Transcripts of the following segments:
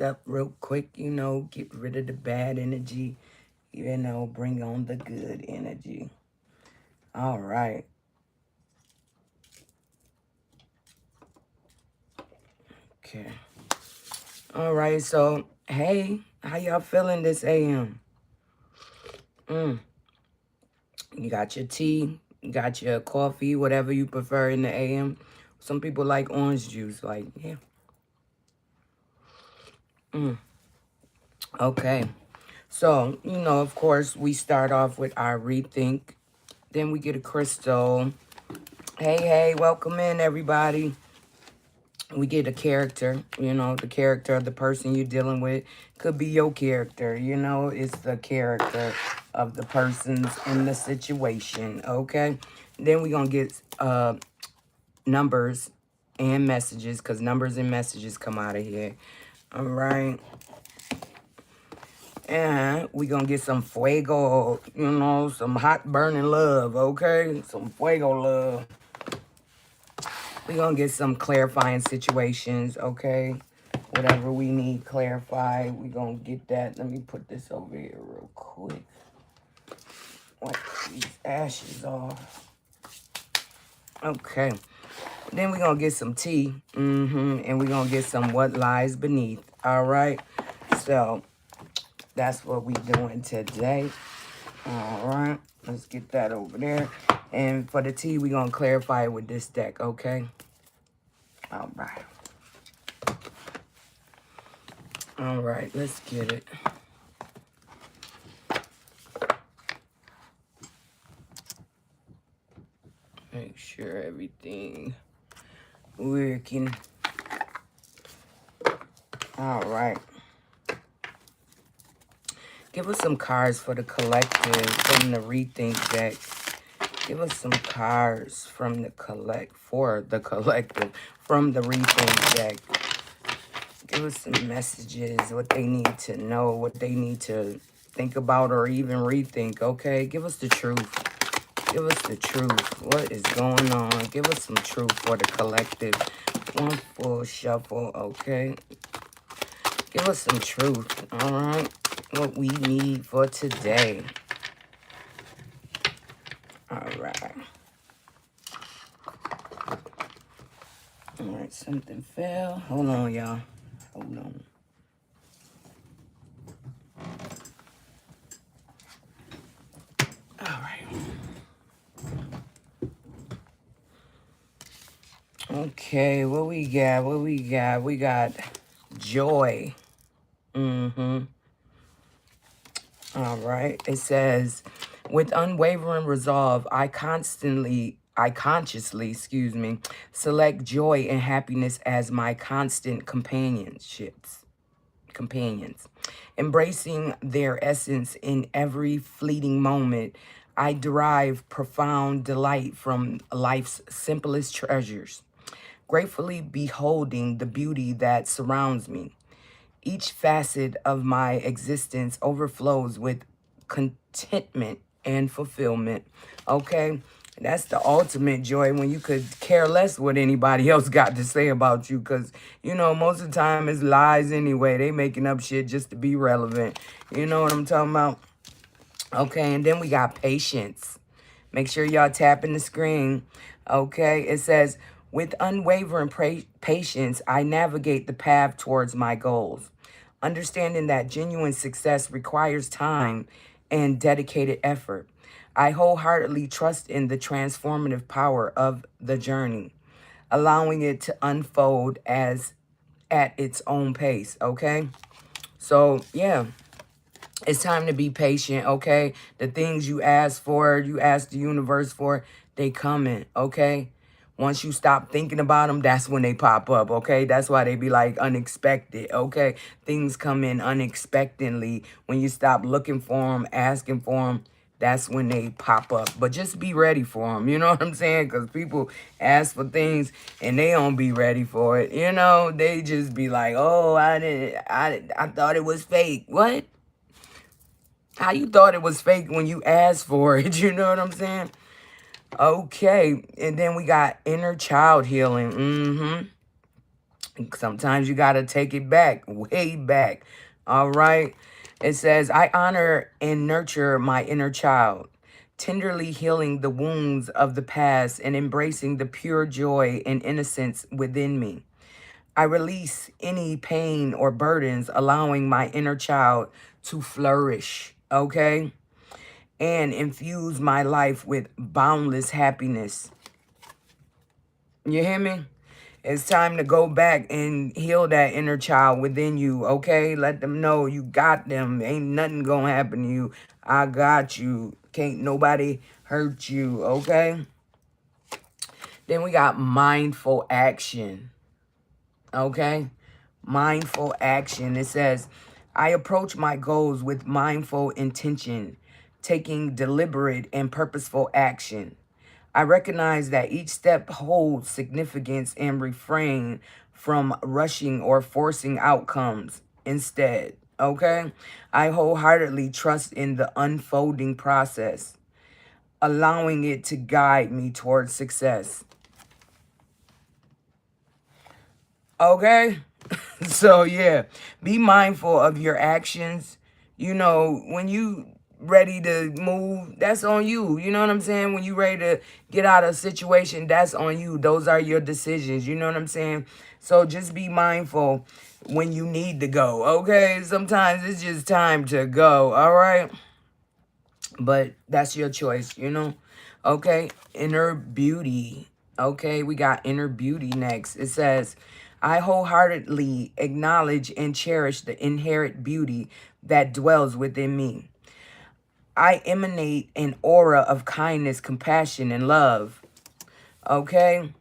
up real quick, get rid of the bad energy, bring on the good energy. All right. Okay. All right. So, hey, how y'all feeling this AM? Mm. You got your tea, you got your coffee, whatever you prefer in the AM. Some people like orange juice. Like, yeah. Mm. Okay. So, of course, we start off with our rethink. Then we get a crystal. Hey, welcome in, everybody. We get a character, the character of the person you're dealing with. Could be your character, it's the character of the persons in the situation, okay? Then we're going to get numbers and messages, because numbers and messages come out of here. All right. And we're going to get some fuego, some hot burning love, okay? Some fuego love. We're going to get some clarifying situations, okay? Whatever we need clarified, we're going to get that. Let me put this over here real quick. Wipe these ashes off. Okay. Then we're going to get some tea. And we're going to get some what lies beneath. All right? So, that's what we're doing today. All right. Let's get that over there. And for the tea, we're going to clarify it with this deck, okay? All right. All right, let's get it. Make sure everything working. All right. Give us some cards for the collective from the rethink deck. Give us some cards from the collective from the rethink deck. Give us some messages, what they need to know, what they need to think about or even rethink, okay? Give us the truth. Give us the truth. What is going on? Give us some truth for the collective. One full shuffle, okay? Give us some truth, all right? What we need for today. All right. All right, something fell. Hold on, y'all. Hold on. All right. Okay, what we got? What we got? We got joy. All right. It says, with unwavering resolve, I consciously, select joy and happiness as my constant companions. Embracing their essence in every fleeting moment, I derive profound delight from life's simplest treasures, gratefully beholding the beauty that surrounds me. Each facet of my existence overflows with contentment and fulfillment. Okay? That's the ultimate joy, when you could care less what anybody else got to say about you. Because, most of the time it's lies anyway. They making up shit just to be relevant. You know what I'm talking about? Okay, and then we got patience. Make sure y'all tapping the screen. Okay, it says, with unwavering patience, I navigate the path towards my goals. Understanding that genuine success requires time and dedicated effort, I wholeheartedly trust in the transformative power of the journey, allowing it to unfold as at its own pace, okay? So, yeah, it's time to be patient, okay? The things you ask for, you ask the universe for, they coming, okay? Once you stop thinking about them, that's when they pop up, okay? That's why they be like unexpected, okay? Things come in unexpectedly. When you stop looking for them, asking for them, that's when they pop up. But just be ready for them, you know what I'm saying? Because people ask for things and they don't be ready for it, They just be like, oh, I thought it was fake. What? How you thought it was fake when you asked for it? You know what I'm saying? Okay. And then we got inner child healing. Sometimes you got to take it back, way back. All right. It says, I honor and nurture my inner child, tenderly healing the wounds of the past and embracing the pure joy and innocence within me. I release any pain or burdens, allowing my inner child to flourish, okay? And infuse my life with boundless happiness. You hear me? It's time to go back and heal that inner child within you, okay? Let them know you got them. Ain't nothing gonna happen to you. I got you. Can't nobody hurt you, okay? Then we got mindful action, okay? Mindful action. It says, I approach my goals with mindful intention, taking deliberate and purposeful action. I recognize that each step holds significance and refrain from rushing or forcing outcomes instead. Okay? I wholeheartedly trust in the unfolding process, allowing it to guide me towards success. Okay? So, yeah, be mindful of your actions. You know, when you ready to move, that's on you. You know what I'm saying? When you ready to get out of a situation, that's on you. Those are your decisions. You know what I'm saying? So just be mindful when you need to go. Okay? Sometimes it's just time to go. All right? But that's your choice, you know? Okay, inner beauty. Okay, we got inner beauty next. It says, I wholeheartedly acknowledge and cherish the inherent beauty that dwells within me. I emanate an aura of kindness, compassion, and love. Okay,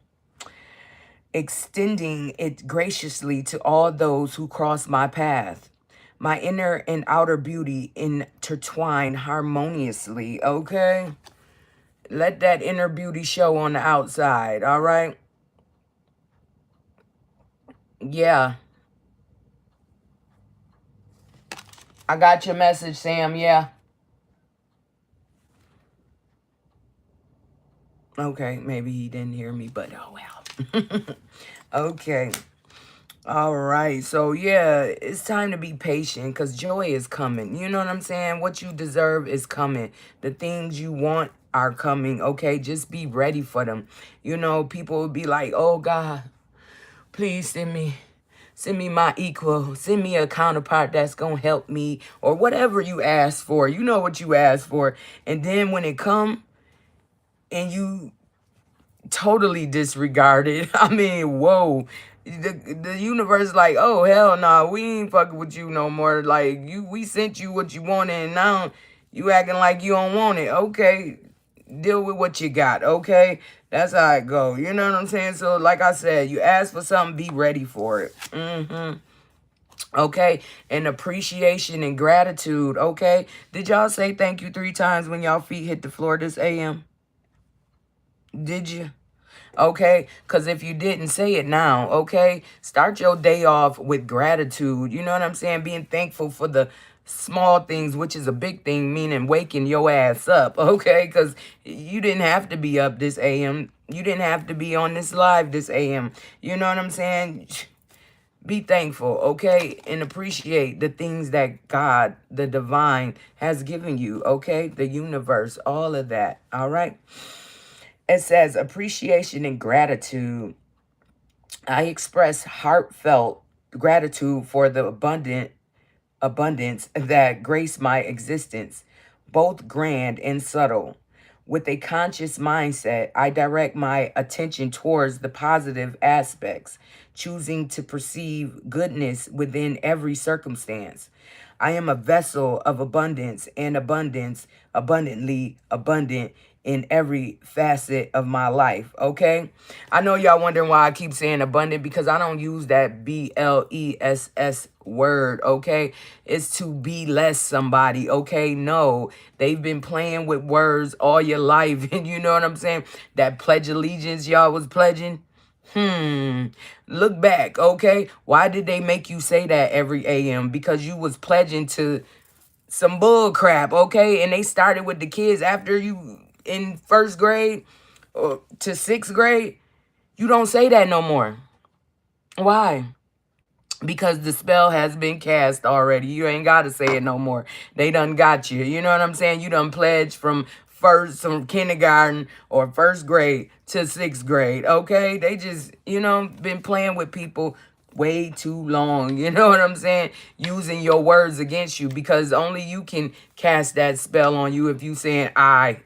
extending it graciously to all those who cross my path. My inner and outer beauty intertwine harmoniously, okay? Let that inner beauty show on the outside, all right? Yeah. I got your message, Sam, yeah. Okay, maybe he didn't hear me, but oh well. Okay. All right. So, yeah, it's time to be patient because joy is coming. You know what I'm saying? What you deserve is coming. The things you want are coming. Okay. Just be ready for them. You know, people will be like, oh, God, please send me my equal. Send me a counterpart that's going to help me or whatever you ask for. You know what you ask for. And then when it come and you totally disregarded. I mean, whoa. The universe is like, oh hell no, we ain't fucking with you no more. Like we sent you what you wanted, and now you acting like you don't want it. Okay, deal with what you got. Okay, that's how it go. You know what I'm saying? So like I said, you ask for something, be ready for it. Okay, and appreciation and gratitude. Okay, did y'all say thank you 3 times when y'all feet hit the floor this AM? Did you? Okay, because if you didn't say it now, okay, start your day off with gratitude. You know what I'm saying? Being thankful for the small things, which is a big thing, meaning waking your ass up, okay? Because you didn't have to be up this AM. You didn't have to be on this live this AM. You know what I'm saying? Be thankful, okay? And appreciate the things that God, the divine, has given you, okay? The universe, all of that, all right? It says appreciation and gratitude. I express heartfelt gratitude for the abundance that grace my existence, both grand and subtle. With a conscious mindset, I direct my attention towards the positive aspects, choosing to perceive goodness within every circumstance. I am a vessel of abundance and abundance, abundantly abundant in every facet of my life, okay? I know y'all wondering why I keep saying abundant because I don't use that BLESS word, okay? It's to be less somebody, okay? No, they've been playing with words all your life, and you know what I'm saying? That pledge allegiance y'all was pledging. Look back, okay? Why did they make you say that every AM? Because you was pledging to some bull crap, okay? And they started with the kids after you in 1st grade or to 6th grade. You don't say that no more. Why? Because the spell has been cast already. You ain't got to say it no more. They done got you. You know what I'm saying? You done pledged from kindergarten or first grade to sixth grade. Okay? They just, been playing with people way too long. You know what I'm saying? Using your words against you, because only you can cast that spell on you if you saying I.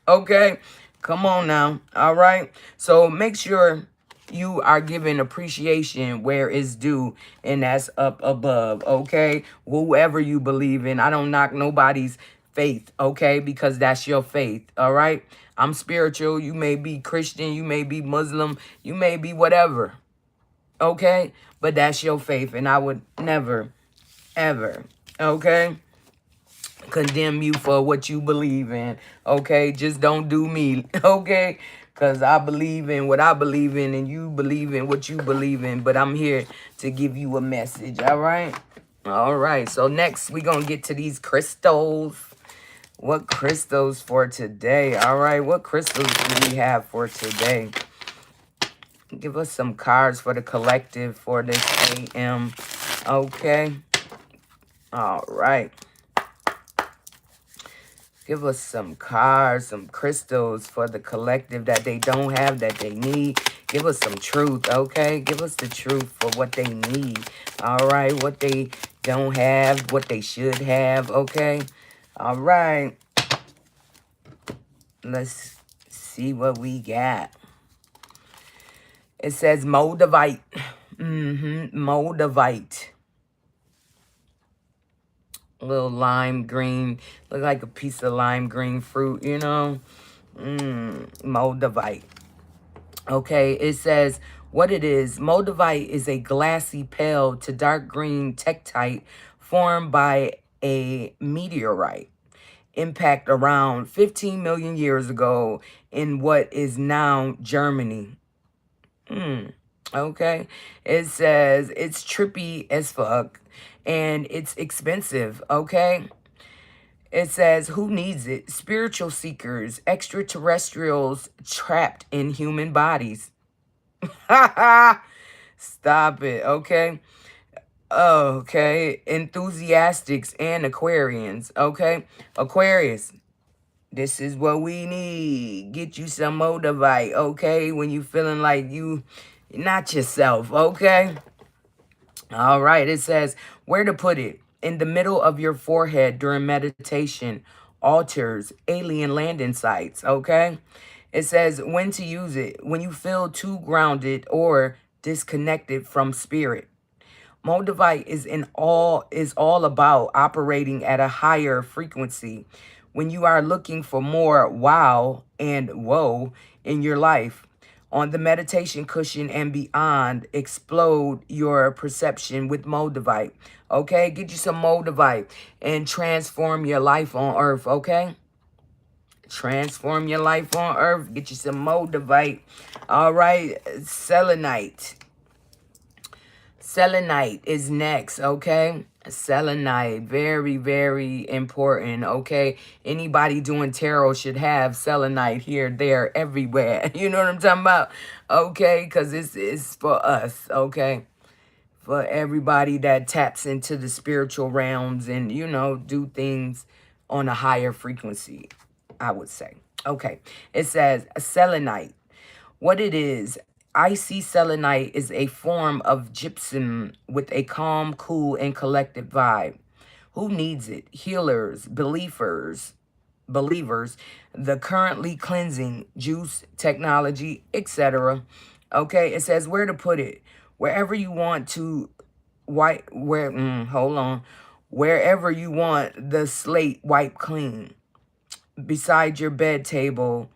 Okay? Come on now. All right? So make sure you are giving appreciation where it's due, and that's up above. Okay? Whoever you believe in. I don't knock nobody's faith, okay? Because that's your faith. All right? I'm spiritual. You may be Christian. You may be Muslim. You may be whatever. Okay? But that's your faith, and I would never, ever, okay, condemn you for what you believe in. Okay? Just don't do me. Okay? Because I believe in what I believe in and you believe in what you believe in. But I'm here to give you a message. All right? All right. So next we're going to get to these crystals. What crystals for today? All right. What crystals do we have for today? Give us some cards for the collective for this AM. Okay. All right. Give us some cards, some crystals for the collective that they don't have, that they need. Give us some truth, okay? Give us the truth for what they need, all right? What they don't have, what they should have, okay? All right. Let's see what we got. It says Moldavite. Moldavite. A little lime green. Look like a piece of lime green fruit, you know? Moldavite. Okay, it says what it is. Moldavite is a glassy pale to dark green tektite formed by a meteorite impact around 15 million years ago in what is now Germany. Okay, it says it's trippy as fuck and it's expensive. Okay, it says, who needs it? Spiritual seekers, extraterrestrials trapped in human bodies. Stop it, okay? Okay. Enthusiastics and Aquarians, okay? Aquarius, this is what we need. Get you some Moldavite, okay? When you feeling like you not yourself, okay? All right, it says where to put it. In the middle of your forehead during meditation, altars, alien landing sites, okay? It says when to use it. When you feel too grounded or disconnected from spirit. Moldavite is all about operating at a higher frequency. When you are looking for more wow and whoa in your life, on the meditation cushion and beyond, explode your perception with Moldavite. Okay, get you some Moldavite and transform your life on earth. Okay, transform your life on earth. Get you some Moldavite. All right, selenite. Selenite is next, okay? Selenite, very, very important, okay? Anybody doing tarot should have selenite here, there, everywhere. You know what I'm talking about? Okay, because it's for us, okay? For everybody that taps into the spiritual realms and, do things on a higher frequency, I would say. Okay, it says selenite. What it is, icy selenite is a form of gypsum with a calm, cool, and collective vibe. Who needs it? Healers, believers, the currently cleansing, juice, technology, etc. Okay, it says where to put it. Wherever you want to hold on. Wherever you want the slate wiped clean. Beside your bed table,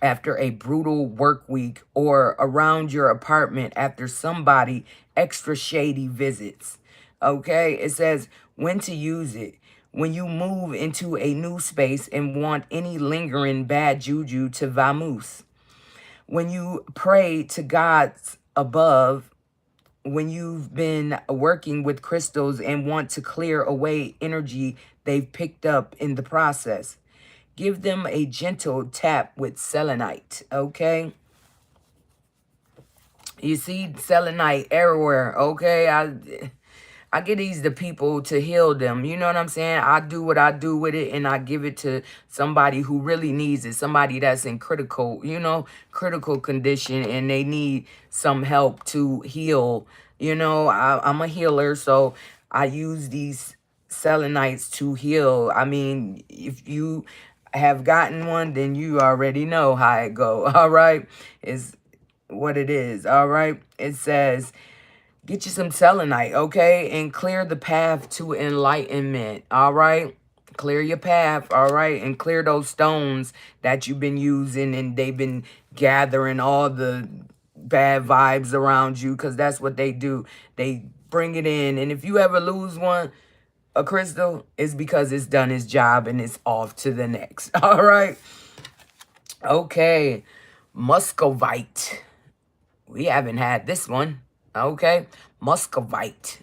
after a brutal work week, or around your apartment after somebody extra shady visits. Okay, it says when to use it. When you move into a new space and want any lingering bad juju to vamoose. When you pray to gods above. When you've been working with crystals and want to clear away energy they've picked up in the process. Give them a gentle tap with selenite, okay? You see selenite everywhere, okay? I give these to people to heal them. You know what I'm saying? I do what I do with it, and I give it to somebody who really needs it. Somebody that's in critical, critical condition, and they need some help to heal. I'm a healer, so I use these selenites to heal. I mean, if you have gotten one, then you already know how it go. All right? It's what it is. All right? It says, get you some selenite, okay? And clear the path to enlightenment, all right? Clear your path, all right? And clear those stones that you've been using, and they've been gathering all the bad vibes around you, because that's what they do. They bring it in. And if you ever lose one, a crystal, it's because it's done its job and it's off to the next, all right? Okay, muscovite. We haven't had this one. Okay. Muscovite.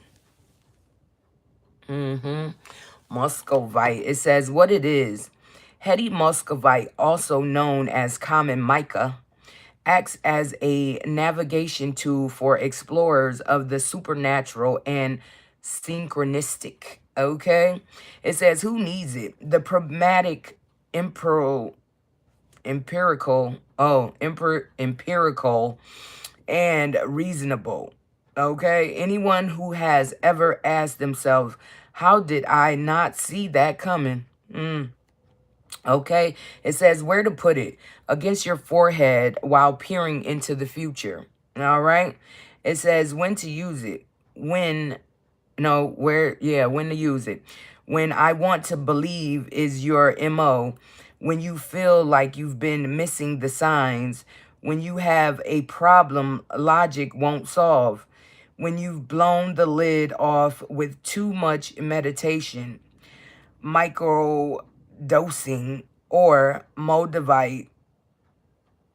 Muscovite. It says what it is. Heady muscovite, also known as common mica, acts as a navigation tool for explorers of the supernatural and synchronistic. Okay. It says who needs it? The pragmatic empirical and reasonable. Okay? Anyone who has ever asked themselves, how did I not see that coming? Okay? It says where to put it against your forehead while peering into the future. All right? It says when to use it. When to use it. When I want to believe is your MO. When you feel like you've been missing the signs. When you have a problem logic won't solve. When you've blown the lid off with too much meditation, micro dosing, or moldavite.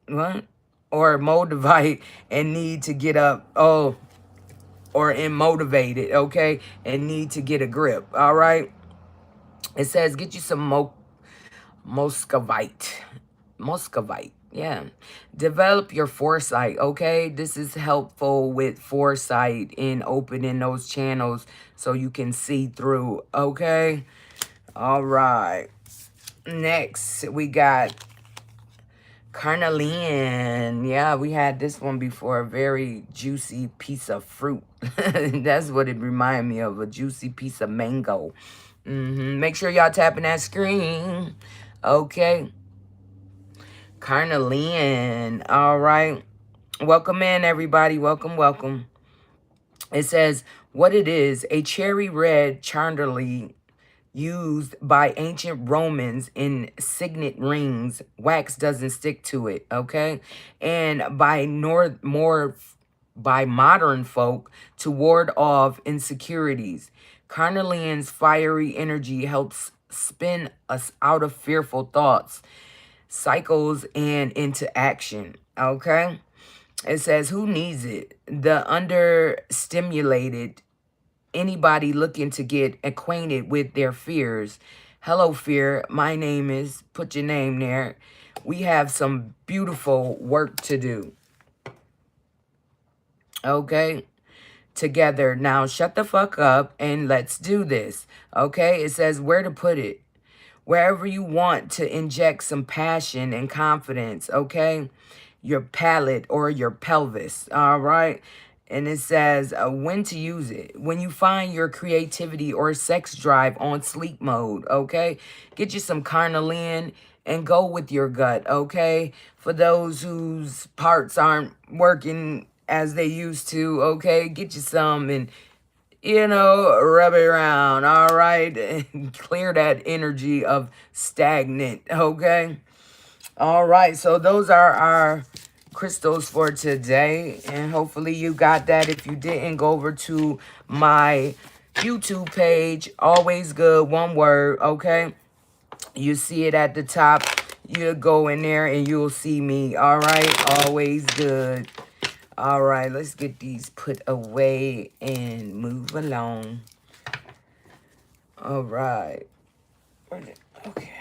What? Or moldavite and need to get up. Oh, or immotivated, okay, and need to get a grip, all right? It says get you some Moscovite. Moscovite, yeah. Develop your foresight, okay? This is helpful with foresight in opening those channels so you can see through, okay? All right. Next, we got carnelian. Yeah, we had this one before. A very juicy piece of fruit. That's what it reminded me of. A juicy piece of mango. Make sure y'all tapping that screen. Okay. Carnelian. All right. Welcome in, everybody. Welcome, welcome. It says, what it is, a cherry red chandelier used by ancient Romans in signet rings. Wax doesn't stick to it, okay? And by modern folk to ward off insecurities. Carnelian's fiery energy helps spin us out of fearful thoughts, cycles, and into action, okay? It says, who needs it? The understimulated, anybody looking to get acquainted with their fears. Hello, fear. My name is, put your name there. We have some beautiful work to do. Okay? Together. Now, shut the fuck up and let's do this. Okay? It says where to put it. Wherever you want to inject some passion and confidence. Okay? Your palate or your pelvis. All right? And it says when to use it. When you find your creativity or sex drive on sleep mode, okay? Get you some carnelian and go with your gut, okay? For those whose parts aren't working as they used to, okay? Get you some and, rub it around, all right? And clear that energy of stagnant, okay? All right, so those are our crystals for today, and hopefully you got that. If you didn't, go over to my YouTube page, Always Good, one word, okay? You see it at the top. You'll go in there and you'll see me, all right? Always Good. All right, let's get these put away and move along. All right. Okay.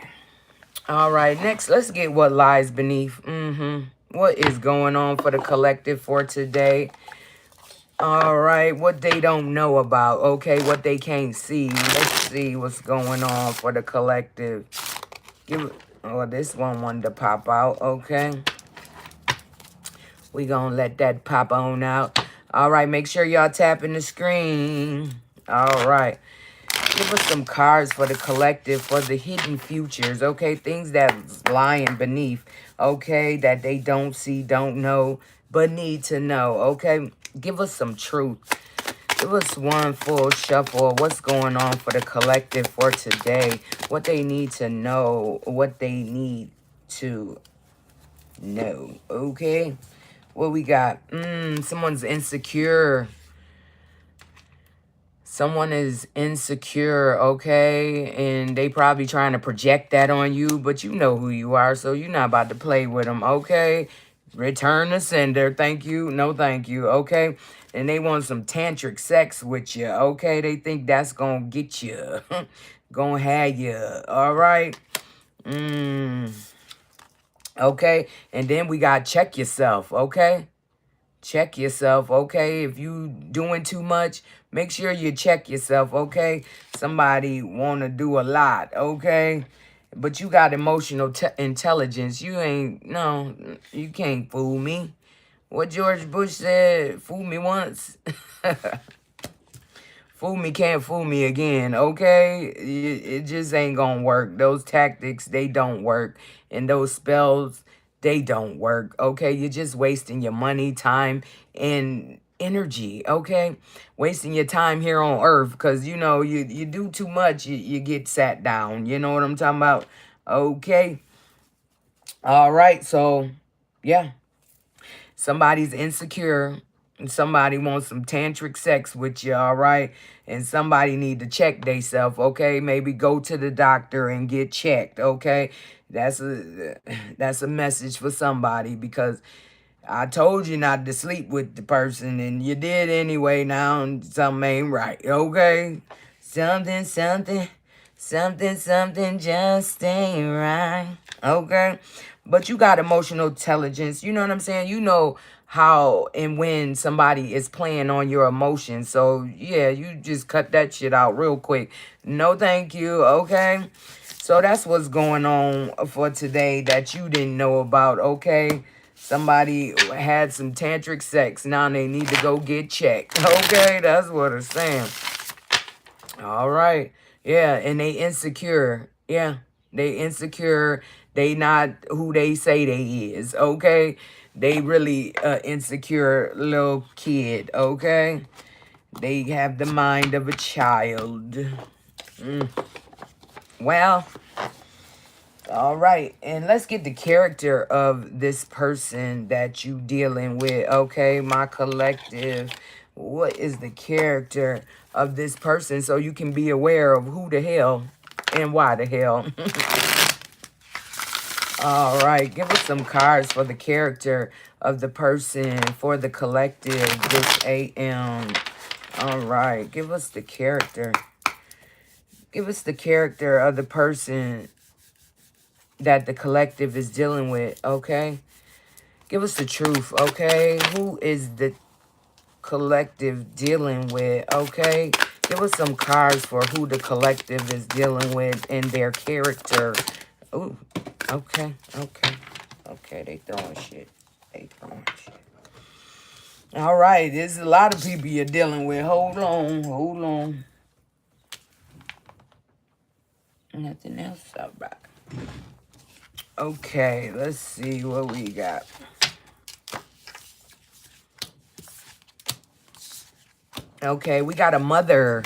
All right, next, let's get what lies beneath. What is going on for the collective for today? All right, what they don't know about, okay, what they can't see. Let's see what's going on for the collective. Oh, this one wanted to pop out, okay. We gonna let that pop on out. All right, make sure y'all tapping the screen. All right. Give us some cards for the collective, for the hidden futures, okay? Things that's lying beneath, okay? That they don't see, don't know, but need to know, okay? Give us some truth. Give us one full shuffle of what's going on for the collective for today. What they need to know, what they need to know, okay? What we got? Someone's insecure. Someone is insecure, okay? And they probably trying to project that on you, but you know who you are, so you're not about to play with them, okay? Return the sender. Thank you. No, thank you, okay? And they want some tantric sex with you, okay? They think that's gonna get you. Gonna have you, all right? Okay? And then we got check yourself, okay? Check yourself, okay? If you doing too much, make sure you check yourself, okay? Somebody want to do a lot, okay? But you got emotional intelligence. You ain't, no, you can't fool me. What George Bush said, fool me once. Fool me can't fool me again, okay? It just ain't gonna work. Those tactics, they don't work. And those spells, they don't work, okay? You're just wasting your money, time, and energy, okay? Wasting your time here on Earth because, you know, you do too much, you get sat down. You know what I'm talking about? Okay? All right, so, yeah. Somebody's insecure. And somebody wants some tantric sex with you, all right? And somebody need to check theyself, okay? Maybe go to the doctor and get checked, okay? That's a message for somebody because I told you not to sleep with the person and you did anyway now and something ain't right, okay? Something just ain't right, okay? But you got emotional intelligence, you know what I'm saying? You know how and when somebody is playing on your emotions. So, yeah, you just cut that shit out real quick. No, thank you, okay? So that's what's going on for today that you didn't know about, okay? Somebody had some tantric sex. Now they need to go get checked, okay? That's what it's saying. All right. Yeah, and they insecure. Yeah, they insecure. They not who they say they is, okay? They really insecure little kid, okay? They have the mind of a child. Well, all right. And let's get the character of this person that you dealing with, okay? My collective. What is the character of this person so you can be aware of who the hell and why the hell. All right. Give us some cards for the character of the person for the collective this AM. All right. Give us the character. Give us the character of the person that the collective is dealing with, okay? Give us the truth, okay? Who is the collective dealing with, okay? Give us some cards for who the collective is dealing with and their character. Ooh, okay. Okay, they throwing shit. All right, there's a lot of people you're dealing with. Hold on. Nothing else? All right. Okay, let's see what we got. Okay, we got a mother.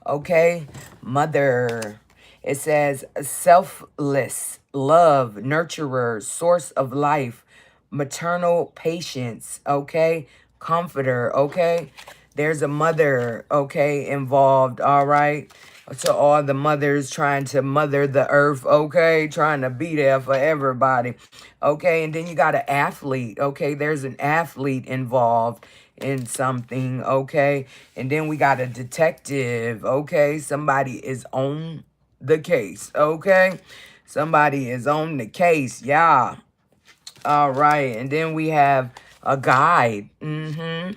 Okay, mother. It says selfless, love, nurturer, source of life, maternal patience. Okay, comforter. Okay, there's a mother. Okay, involved. All right. To all the mothers trying to mother the earth, okay? Trying to be there for everybody, okay? And then you got an athlete, okay? There's an athlete involved in something, okay? And then we got a detective, okay? Somebody is on the case, okay? Somebody is on the case, yeah. All right. And then we have a guide. It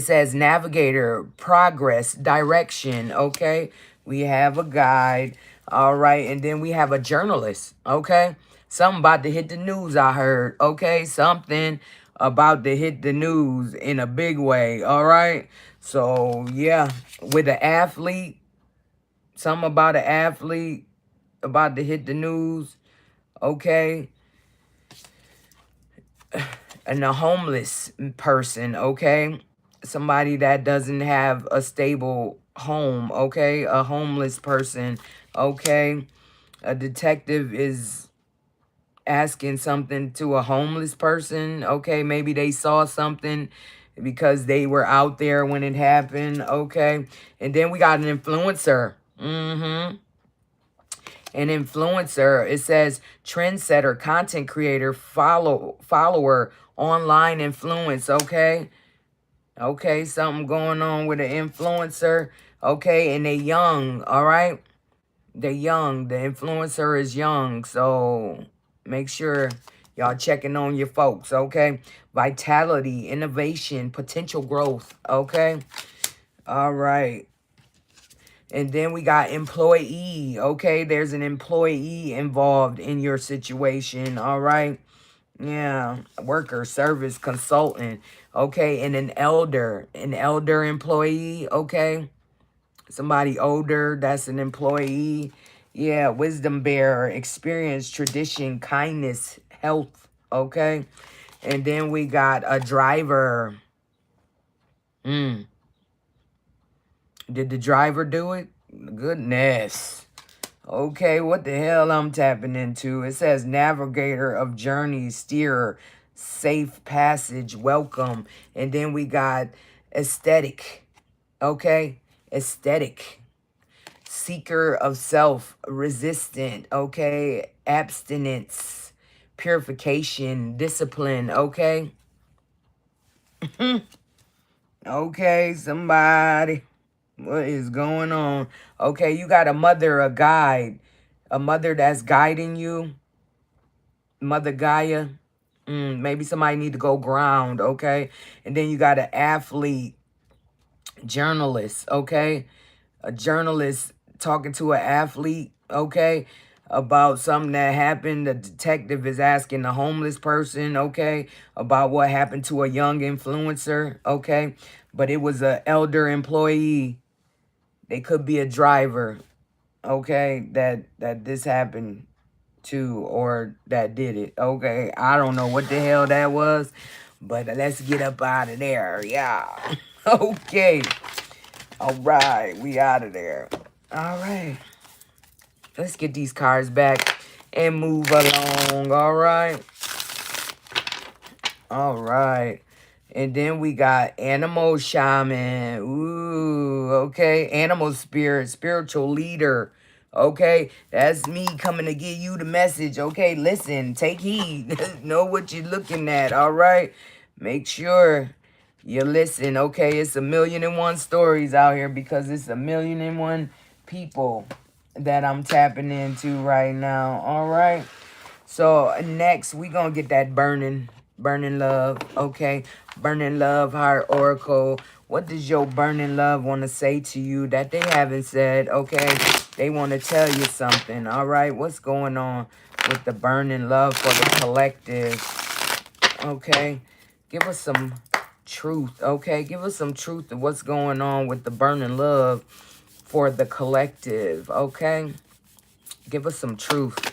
says navigator, progress, direction. Okay. We have a guide. All right. And then we have a journalist. Okay. Something about to hit the news, I heard. Okay. Something about to hit the news in a big way. All right. So, yeah. With an athlete, something about an athlete about to hit the news. Okay. And a homeless person. Okay. Somebody that doesn't have a stable home. Okay. A homeless person. Okay. A detective is asking something to a homeless person. Okay. Maybe they saw something because they were out there when it happened. Okay. And then we got an influencer. An influencer. It says trendsetter, content creator, follower, online influence. Okay. Okay. Something going on with an influencer. Okay. And they young. All right. They're young. The influencer is young. So make sure y'all checking on your folks. Okay. Vitality, innovation, potential growth. Okay. All right. And then we got employee. Okay, there's an employee involved in your situation. All right. Yeah. Worker, service, consultant. Okay. And an elder employee. Okay. Somebody older, that's an employee. Yeah. Wisdom bearer, experience, tradition, kindness, health. Okay. And then we got a driver. Did the driver do it? Goodness. Okay, what the hell I'm tapping into? It says navigator of journeys, steerer, safe passage, welcome. And then we got aesthetic. Okay, aesthetic. Seeker of self, resistant. Okay, abstinence, purification, discipline. Okay. Okay, somebody. What is going on? Okay, you got a mother, a guide. A mother that's guiding you. Mother Gaia. Maybe somebody need to go ground, okay? And then you got an athlete, journalist, okay? A journalist talking to an athlete, okay? About something that happened. The detective is asking the homeless person, okay? About what happened to a young influencer, okay? But it was an elder employee. They could be a driver, okay, that this happened to or that did it. Okay, I don't know what the hell that was, but let's get up out of there. Yeah. Okay. All right, we out of there. All right. Let's get these cards back and move along. All right. All right. And then we got animal shaman. Ooh, okay. Animal spirit, spiritual leader. Okay. That's me coming to give you the message. Okay. Listen, take heed. Know what you're looking at. All right. Make sure you listen. Okay. It's 1,000,001 stories out here because it's 1,000,001 people that I'm tapping into right now. All right. So next we gonna get that burning love. Okay, burning love heart oracle. What does your burning love want to say to you that they haven't said? Okay, they want to tell you something. All right, what's going on with the burning love for the collective? Okay, give us some truth. Okay, give us some truth of what's going on with the burning love for the collective. Okay, give us some truth.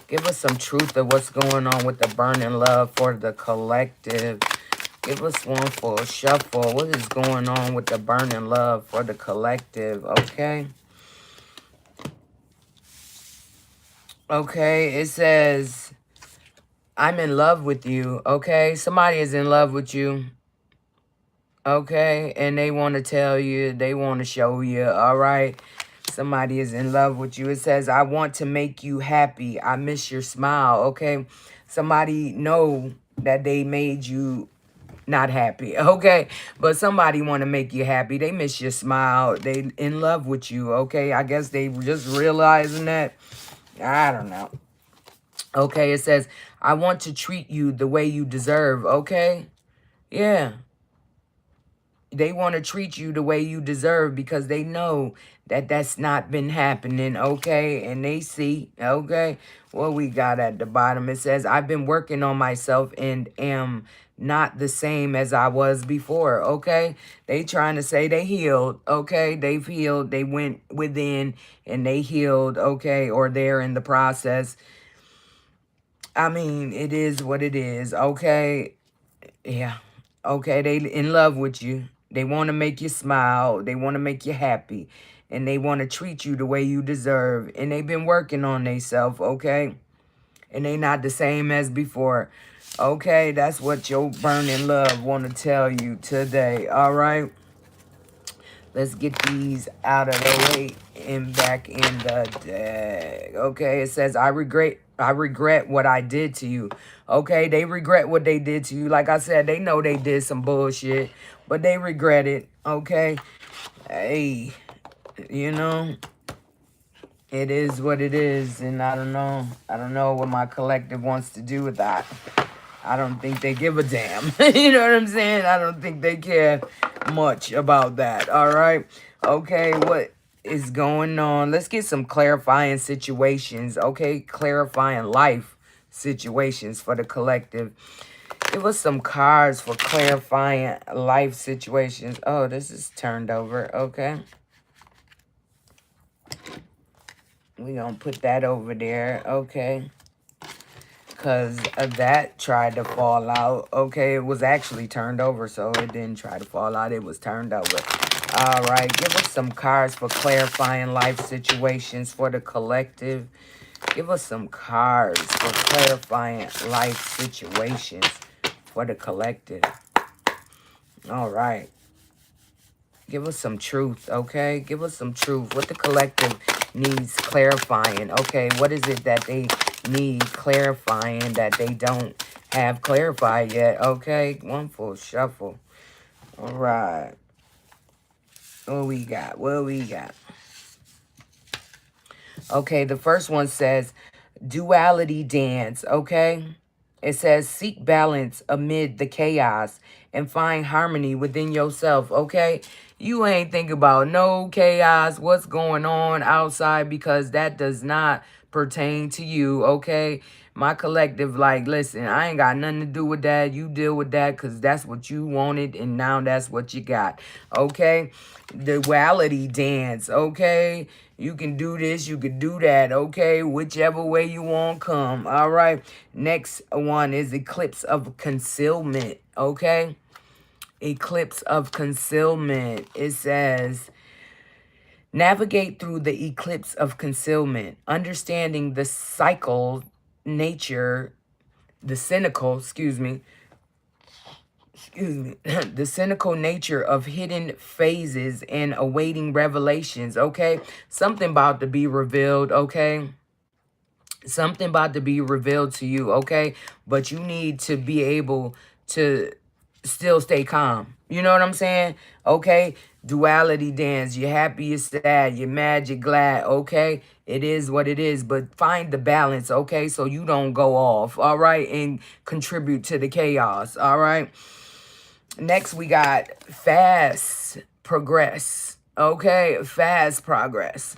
Give us some truth of what's going on with the burning love for the collective. Give us one for a shuffle. What is going on with the burning love for the collective? Okay. Okay, it says, I'm in love with you. Okay, somebody is in love with you. Okay, and they want to tell you, they want to show you. All right. Somebody is in love with you. It says, I want to make you happy. I miss your smile. Okay. Somebody know that they made you not happy. Okay. But somebody want to make you happy. They miss your smile. They in love with you. Okay. I guess they just realizing that. I don't know. Okay, it says, I want to treat you the way you deserve, okay? Yeah. They want to treat you the way you deserve because they know that that's not been happening, okay? And they see, okay? What we got at the bottom, it says, I've been working on myself and am not the same as I was before, okay? They trying to say they healed, okay? They've healed. They went within and they healed, okay? Or they're in the process. I mean, it is what it is, okay? Yeah. Okay, they in love with you. They want to make you smile. They want to make you happy. And they want to treat you the way you deserve. And they've been working on themselves, okay? And they not the same as before. Okay, that's what your burning love want to tell you today, all right? Let's get these out of the way and back in the deck. Okay, it says, I regret what I did to you. Okay, they regret what they did to you. Like I said, they know they did some bullshit, but they regret it. Okay, hey, you know, it is what it is, and I don't know. I don't know what my collective wants to do with that. I don't think they give a damn. You know what I'm saying? I don't think they care much about that. All right. Okay. What is going on? Let's get some clarifying situations. Okay. Clarifying life situations for the collective. Give us some cards for clarifying life situations. Oh, this is turned over. Okay. We're going to put that over there. Okay. Because that tried to fall out. Okay, it was actually turned over, so it didn't try to fall out. It was turned over. All right, give us some cards for clarifying life situations for the collective. Give us some cards for clarifying life situations for the collective. All right. Give us some truth, okay? Give us some truth. What the collective needs clarifying, okay? What is it that they need clarifying that they don't have clarified yet, okay? One full shuffle. All right. What we got? What we got? Okay, the first one says duality dance, okay? It says seek balance amid the chaos and find harmony within yourself, okay? You ain't think about no chaos, what's going on outside, because that does not pertain to you, okay? My collective, like, listen, I ain't got nothing to do with that. You deal with that because that's what you wanted and now that's what you got, okay? Duality dance, okay? You can do this, you can do that, okay? Whichever way you want come, all right? Next one is eclipse of concealment, okay? Eclipse of concealment. It says, navigate through the eclipse of concealment, understanding the cycle nature, the cynical, the cynical nature of hidden phases and awaiting revelations, okay? Something about to be revealed, okay? Something about to be revealed to you, okay? But you need to be able to still stay calm. You know what I'm saying? Okay? Duality dance. You're happy, you're sad, you're mad, you're glad, okay? It is what it is, but find the balance, okay? So you don't go off, all right? And contribute to the chaos, all right? Next, we got fast progress, okay? Fast progress.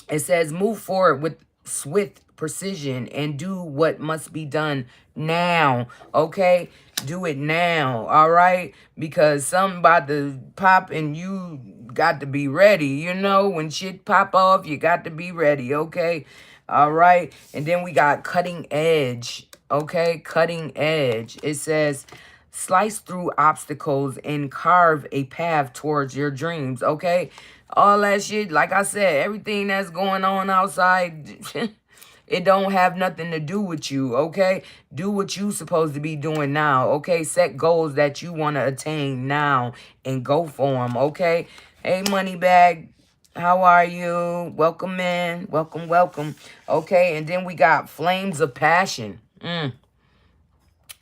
It says move forward with swift precision and do what must be done now, okay? Do it now, all right? Because something about to pop and you got to be ready, you know? When shit pop off, you got to be ready, okay? All right? And then we got cutting edge, okay? Cutting edge. It says slice through obstacles and carve a path towards your dreams, okay? All that shit, like I said, everything that's going on outside, it don't have nothing to do with you, okay? Do what you supposed to be doing now, okay? Set goals that you want to attain now and go for them, okay? Hey, Moneybag, how are you? Welcome in. Welcome, welcome. Okay, and then we got flames of passion.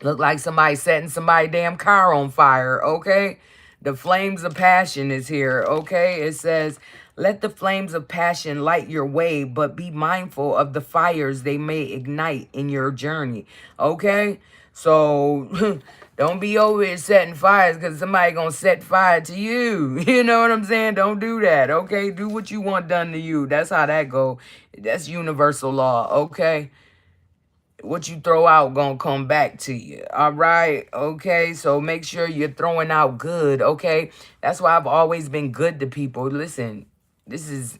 Look like somebody setting somebody's damn car on fire, okay? The flames of passion is here, okay? It says, let the flames of passion light your way, but be mindful of the fires they may ignite in your journey, okay? So don't be over here setting fires because somebody going to set fire to you. You know what I'm saying? Don't do that, okay? Do what you want done to you. That's how that go. That's universal law, okay? What you throw out gonna come back to you. All right. Okay. So make sure you're throwing out good. Okay. That's why I've always been good to people. Listen, this is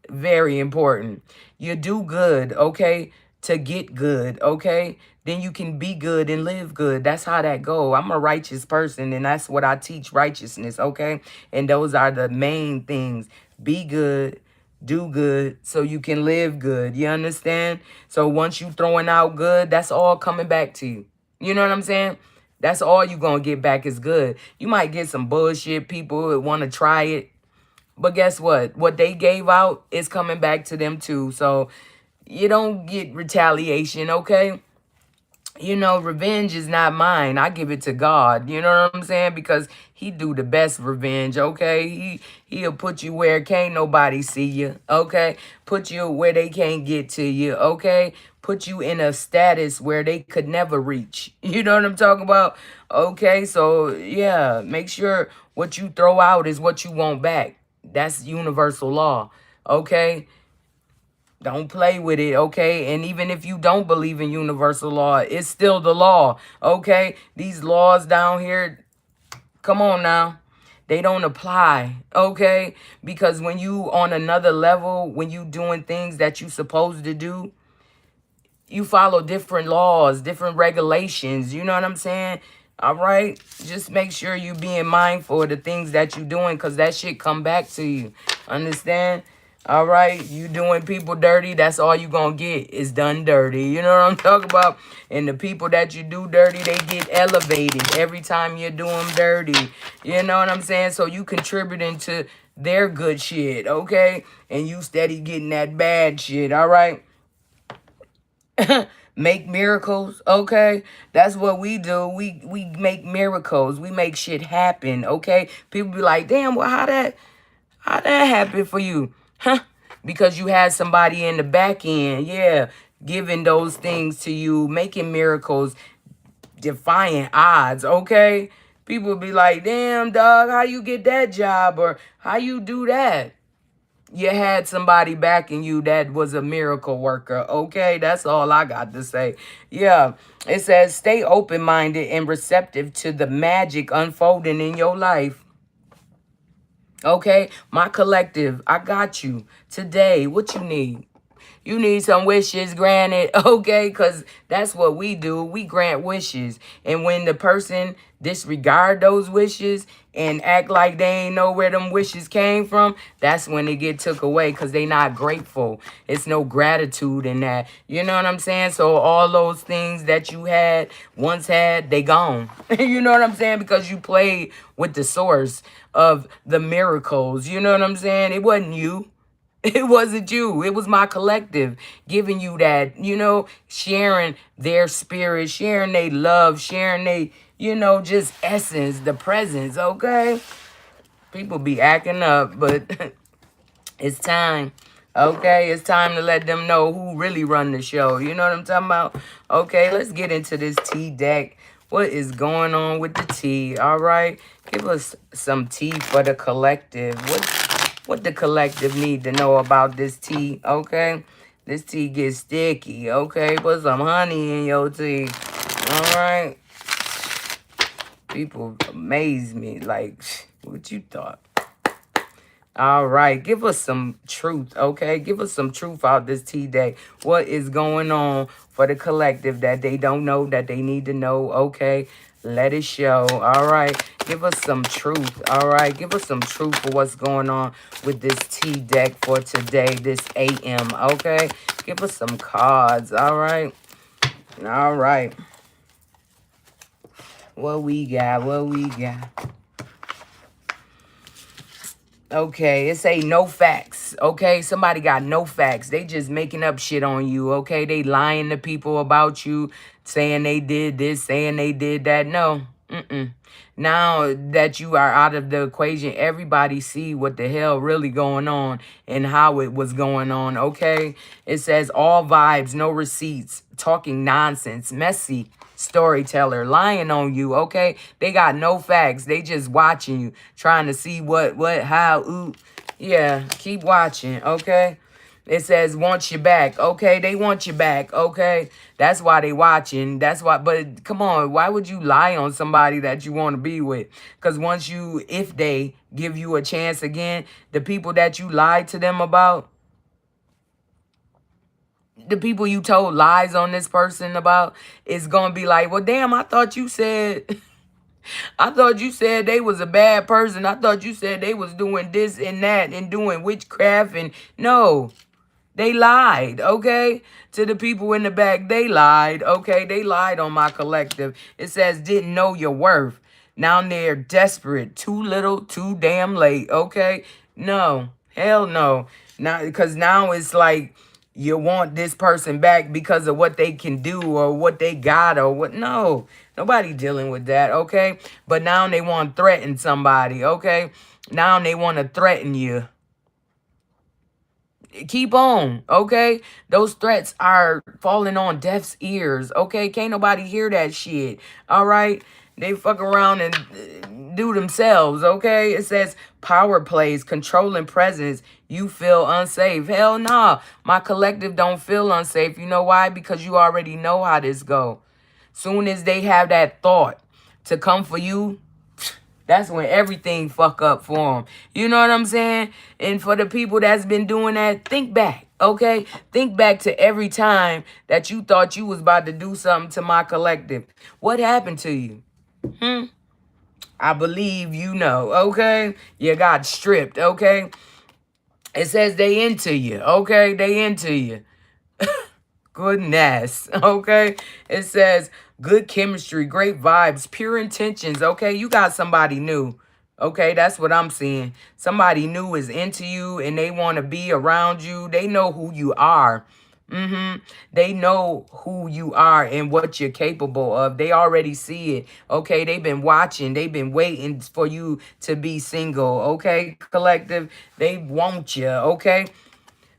very important. You do good, okay, to get good, okay? Then you can be good and live good. That's how that go. I'm a righteous person, and that's what I teach, righteousness, okay? And those are the main things. Be good, do good, so you can live good. You understand? So once you throwing out good, that's all coming back to you. You know what I'm saying? That's all you gonna get back is good. You might get some bullshit people that want to try it, but guess what? What they gave out is coming back to them too. So you don't get retaliation, okay? You know, revenge is not mine. I give it to God. You know what I'm saying? Because he do the best revenge, okay? He'll put you where can't nobody see you, okay? Put you where they can't get to you, okay? Put you in a status where they could never reach. You know what I'm talking about? Okay, so yeah, make sure what you throw out is what you want back. That's universal law, okay? Don't play with it, okay? And even if you don't believe in universal law, it's still the law, okay? These laws down here, come on now. They don't apply, okay? Because when you on another level, when you doing things that you supposed to do, you follow different laws, different regulations. You know what I'm saying? All right? Just make sure you being mindful of the things that you doing because that shit come back to you. Understand? All right? You doing people dirty, that's all you going to get is done dirty. You know what I'm talking about? And the people that you do dirty, they get elevated every time you do them dirty. You know what I'm saying? So you contributing to their good shit, okay? And you steady getting that bad shit, all right? Make miracles, okay? That's what we do. We make miracles. We make shit happen, okay? People be like, damn, well, how that happen for you? Huh? Because you had somebody in the back end, yeah, giving those things to you, making miracles, defying odds, okay? People be like, damn, dog, how you get that job? Or how you do that? You had somebody backing you that was a miracle worker, okay? That's all I got to say. Yeah, it says stay open-minded and receptive to the magic unfolding in your life. Okay, my collective, I got you. Today, what you need? You need some wishes granted, okay? Because that's what we do. We grant wishes. And when the person disregard those wishes and act like they ain't know where them wishes came from, that's when they get took away because they not grateful. It's no gratitude in that. You know what I'm saying? So all those things that you had, once had, they gone. You know what I'm saying? Because you played with the source of the miracles. You know what I'm saying? It wasn't you. It wasn't you. It was my collective giving you that, you know, sharing their spirit, sharing their love, sharing their, you know, just essence, the presence, okay? People be acting up, but it's time. Okay, it's time to let them know who really run the show. You know what I'm talking about? Okay, let's get into this tea deck. What is going on with the tea? All right, give us some tea for the collective. What the collective need to know about this tea? Okay, this tea gets sticky. Okay, put some honey in your tea. All right, people amaze me. Like, what you thought? All right, give us some truth, okay? Give us some truth out this tea day. What is going on for the collective that they don't know, that they need to know, okay? Let it show, all right? Give us some truth, all right? Give us some truth for what's going on with this tea deck for today, this AM, okay? Give us some cards, all right? All right. What we got, what we got? Okay, it say no facts, okay? Somebody got no facts. They just making up shit on you, okay? They lying to people about you, saying they did this, saying they did that. No, Now that you are out of the equation, everybody see what the hell really going on and how it was going on, okay? It says all vibes, no receipts, talking nonsense, messy storyteller, lying on you, okay? They got no facts. They just watching you, trying to see what, how, ooh. Yeah, keep watching, okay? It says want you back. Okay, they want you back. Okay, that's why they watching. That's why. But come on, why would you lie on somebody that you want to be with? Because once you, if they give you a chance again, the people that you lied to them about, the people you told lies on this person about, is gonna be like, well, damn, I thought you said. I thought you said they was a bad person. I thought you said they was doing this and that and doing witchcraft and no. They lied, okay? To the people in the back, they lied, okay? They lied on my collective. It says, didn't know your worth. Now they're desperate. Too little, too damn late, okay? No, hell no. Now, because now it's like you want this person back because of what they can do or what they got or what. No, nobody dealing with that, okay? But now they want to threaten somebody, okay? Now they want to threaten you. Keep on, okay? Those threats are falling on deaf's ears, okay? Can't nobody hear that shit, all right? They fuck around and do themselves, okay? It says power plays, controlling presence. You feel unsafe. Hell nah. My collective don't feel unsafe. You know why? Because you already know how this go. Soon as they have that thought to come for you, that's when everything fuck up for them. You know what I'm saying? And for the people that's been doing that, think back, okay? Think back to every time that you thought you was about to do something to my collective. What happened to you? I believe you know, okay? You got stripped, okay? It says they into you, okay? They into you. Goodness, okay? It says good chemistry, great vibes, pure intentions, okay? You got somebody new, okay? That's what I'm seeing. Somebody new is into you and they want to be around you. They know who you are. They know who you are and what you're capable of. They already see it, okay? They've been watching. They've been waiting for you to be single, okay? Collective, they want you, okay?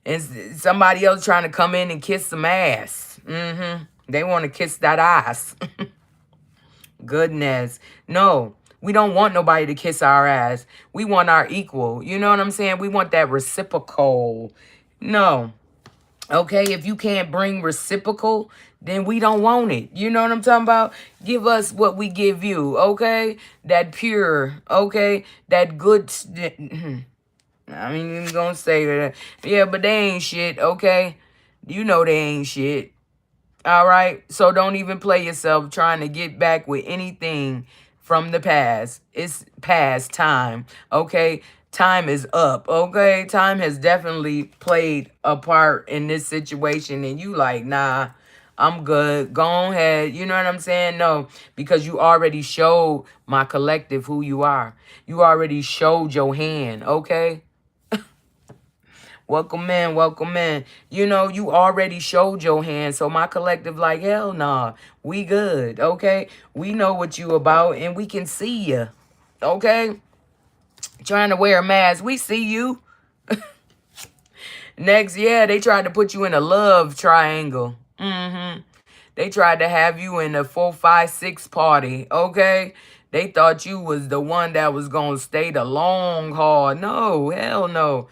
And somebody else trying to come in and kiss some ass. They want to kiss that ass. Goodness. No, we don't want nobody to kiss our ass. We want our equal. You know what I'm saying? We want that reciprocal. No. Okay, if you can't bring reciprocal, then we don't want it. You know what I'm talking about? Give us what we give you, okay? That pure, okay? That good... I mean, I'm gonna say that. Yeah, but they ain't shit, okay? You know they ain't shit. All right? So don't even play yourself trying to get back with anything from the past. It's past time, okay? Time is up, okay? Time has definitely played a part in this situation. And you like, nah, I'm good. Go ahead. You know what I'm saying? No, because you already showed my collective who you are. You already showed your hand, okay? Welcome in, welcome in. You know, you already showed your hand. So my collective like, hell nah, we good, okay? We know what you about and we can see you, okay? Trying to wear a mask, we see you. Next, yeah, they tried to put you in a love triangle. They tried to have you in a 4, 5, 6 party, okay? They thought you was the one that was going to stay the long haul. No, hell no.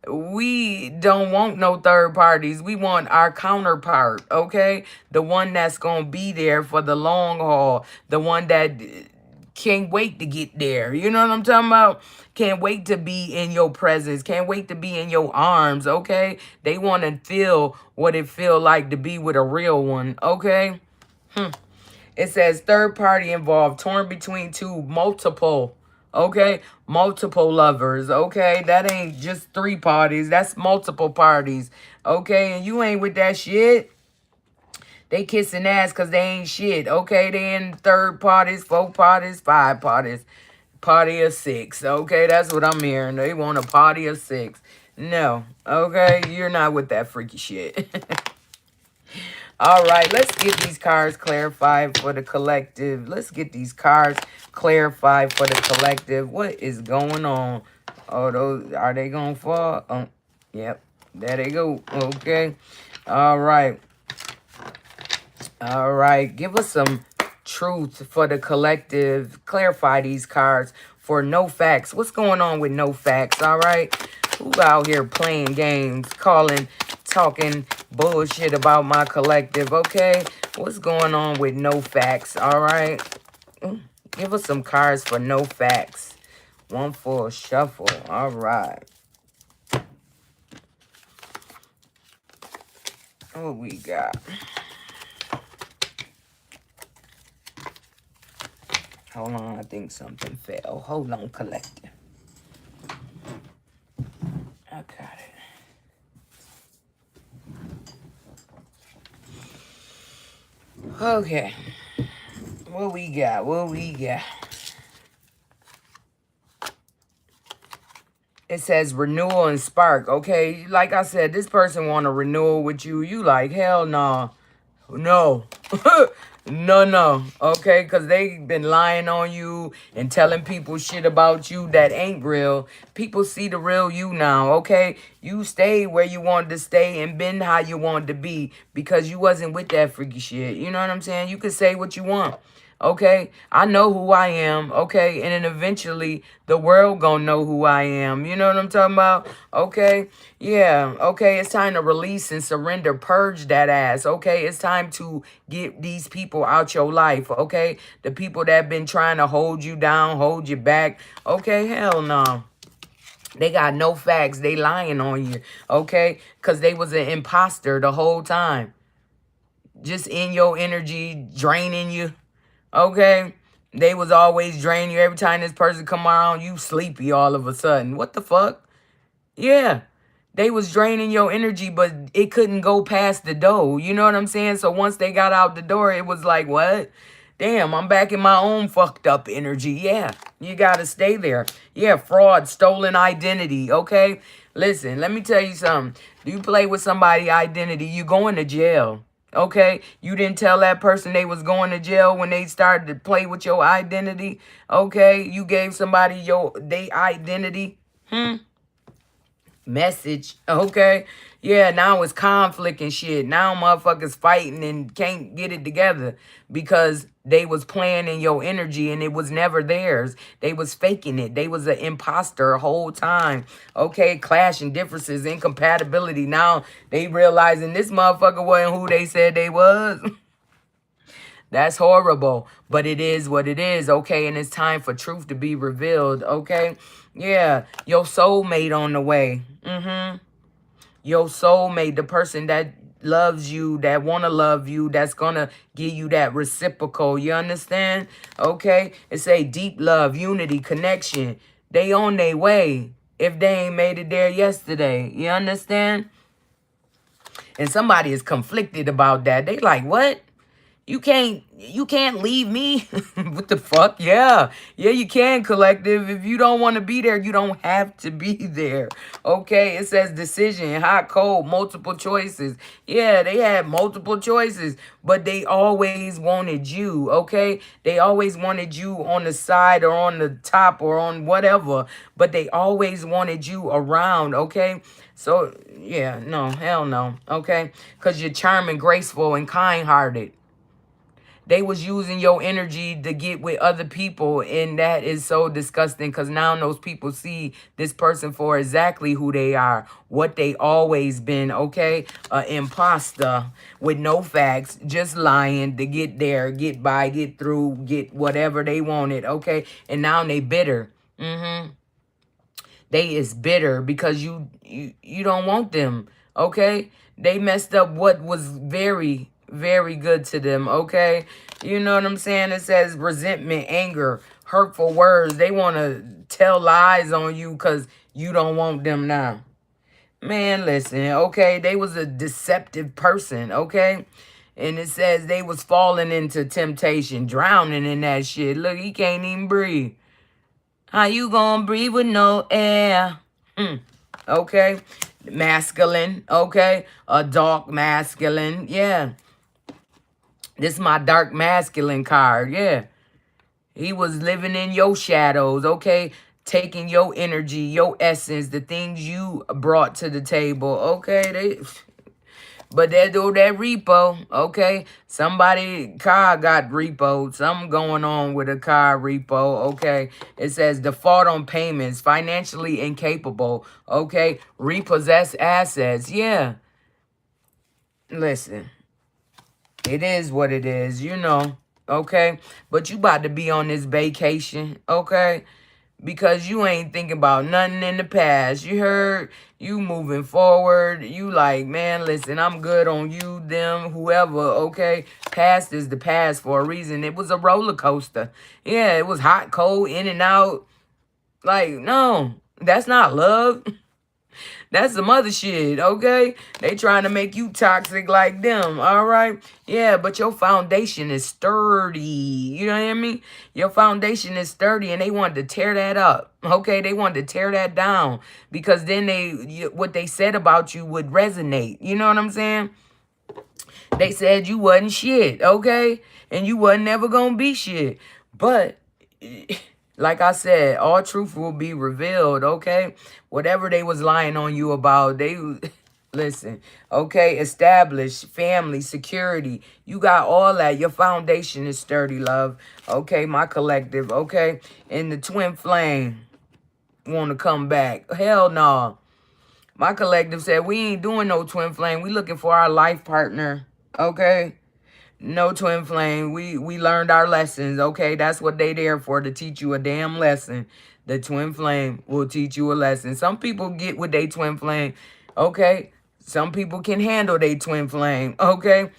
We don't want no third parties. We want our counterpart, okay? The one that's going to be there for the long haul. The one that can't wait to get there. You know what I'm talking about? Can't wait to be in your presence. Can't wait to be in your arms, okay? They want to feel what it feel like to be with a real one, okay? It says third party involved, torn between two, multiple, okay? Multiple lovers, okay? That ain't just 3 parties. That's multiple parties, okay? And you ain't with that shit. They kissing ass because they ain't shit, okay? They in third parties, 4 parties, 5 parties. Party of 6, okay? That's what I'm hearing. They want a party of 6. No, okay? You're not with that freaky shit. All right, let's get these cards clarified for the collective. Let's get these cards clarified for the collective. What is going on? Oh, those, are they going to fall? Yep, there they go. Okay. All right. All right, give us some truth for the collective. Clarify these cards for no facts. What's going on with no facts, all right? Who out here playing games, talking bullshit about my collective, okay? What's going on with no facts, all right? Give us some cards for no facts. One for a shuffle, all right. What we got? Hold on, I think something fell. Hold on, collective. I got it. Okay. What we got? What we got? It says renewal and spark. Okay, like I said, this person want a renewal with you. You like, hell no. No. No. Okay, because they been lying on you and telling people shit about you that ain't real. People see the real you now, okay? You stay where you wanted to stay and been how you wanted to be because you wasn't with that freaky shit. You know what I'm saying? You can say what you want. Okay, I know who I am, okay, and then eventually the world gonna know who I am. You know what I'm talking about? Okay, yeah, okay, it's time to release and surrender, purge that ass, okay? It's time to get these people out your life, okay? The people that been trying to hold you down, hold you back, okay? Hell no. They got no facts. They lying on you, okay? Because they was an imposter the whole time. Just in your energy, draining you. Okay? They was always draining you. Every time this person come around, you sleepy all of a sudden. What the fuck? Yeah. They was draining your energy, but it couldn't go past the door. You know what I'm saying? So once they got out the door, it was like, what? Damn, I'm back in my own fucked up energy. Yeah, you got to stay there. Yeah, fraud, stolen identity, okay? Listen, let me tell you something. You play with somebody's identity, you going to jail. Okay, you didn't tell that person they was going to jail when they started to play with your identity. Okay, you gave somebody they identity. Message. Okay, yeah. Now it's conflict and shit. Now motherfuckers fighting and can't get it together because they was playing in your energy and it was never theirs. They was faking it. They was an imposter the whole time. Okay, clashing differences, incompatibility. Now they realizing this motherfucker wasn't who they said they was. That's horrible, but it is what it is, okay? And it's time for truth to be revealed, okay? Yeah, your soulmate on the way. Your soulmate, the person that loves you, that want to love you, that's going to give you that reciprocal. You understand? Okay? It's a deep love, unity, connection. They on their way if they ain't made it there yesterday. You understand? And somebody is conflicted about that. They like, what? You can't leave me. What the fuck? Yeah. Yeah, you can, collective. If you don't want to be there, you don't have to be there. Okay? It says decision, hot, cold, multiple choices. Yeah, they had multiple choices, but they always wanted you, okay? They always wanted you on the side or on the top or on whatever, but they always wanted you around, okay? So, yeah, no, hell no, okay? Because you're charming, graceful, and kind-hearted. They was using your energy to get with other people, and that is so disgusting because now those people see this person for exactly who they are, what they always been, okay? An imposter with no facts, just lying to get there, get by, get through, get whatever they wanted, okay? And now they bitter. They is bitter because you don't want them, okay? They messed up what was very, very good to them, okay? You know what I'm saying? It says resentment, anger, hurtful words. They want to tell lies on you because you don't want them now. Man, listen, okay? They was a deceptive person, okay? And it says they was falling into temptation, drowning in that shit. Look, he can't even breathe. How you gonna breathe with no air? Okay. Masculine. Okay. A dark masculine. Yeah. This is my dark masculine card. Yeah. He was living in your shadows, okay? Taking your energy, your essence, the things you brought to the table, okay? But they do that repo, okay? Somebody car got repoed. Something going on with a car repo, okay? It says default on payments, financially incapable, okay? Repossess assets, yeah. Listen, it is what it is, you know, okay? But you about to be on this vacation, okay? Because you ain't thinking about nothing in the past. You heard? You moving forward. You like, man, listen, I'm good on you, them, whoever, okay? Past is the past for a reason. It was a roller coaster. Yeah, it was hot, cold, in and out. Like, no, that's not love. That's some other shit, okay? They trying to make you toxic like them, all right? Yeah, but your foundation is sturdy. You know what I mean? Your foundation is sturdy, and they wanted to tear that up, okay? They wanted to tear that down because then what they said about you would resonate. You know what I'm saying? They said you wasn't shit, okay? And you wasn't never gonna be shit. But like I said, all truth will be revealed, okay? Whatever they was lying on you about, they listen, okay? Established family, security. You got all that. Your foundation is sturdy, love. Okay, my collective, okay? And the twin flame want to come back. Hell no. My collective said we ain't doing no twin flame. We looking for our life partner, okay? No twin flame. We learned our lessons, okay? That's what they there for, to teach you a damn lesson. The twin flame will teach you a lesson. Some people get with their twin flame, okay? Some people can handle their twin flame, okay?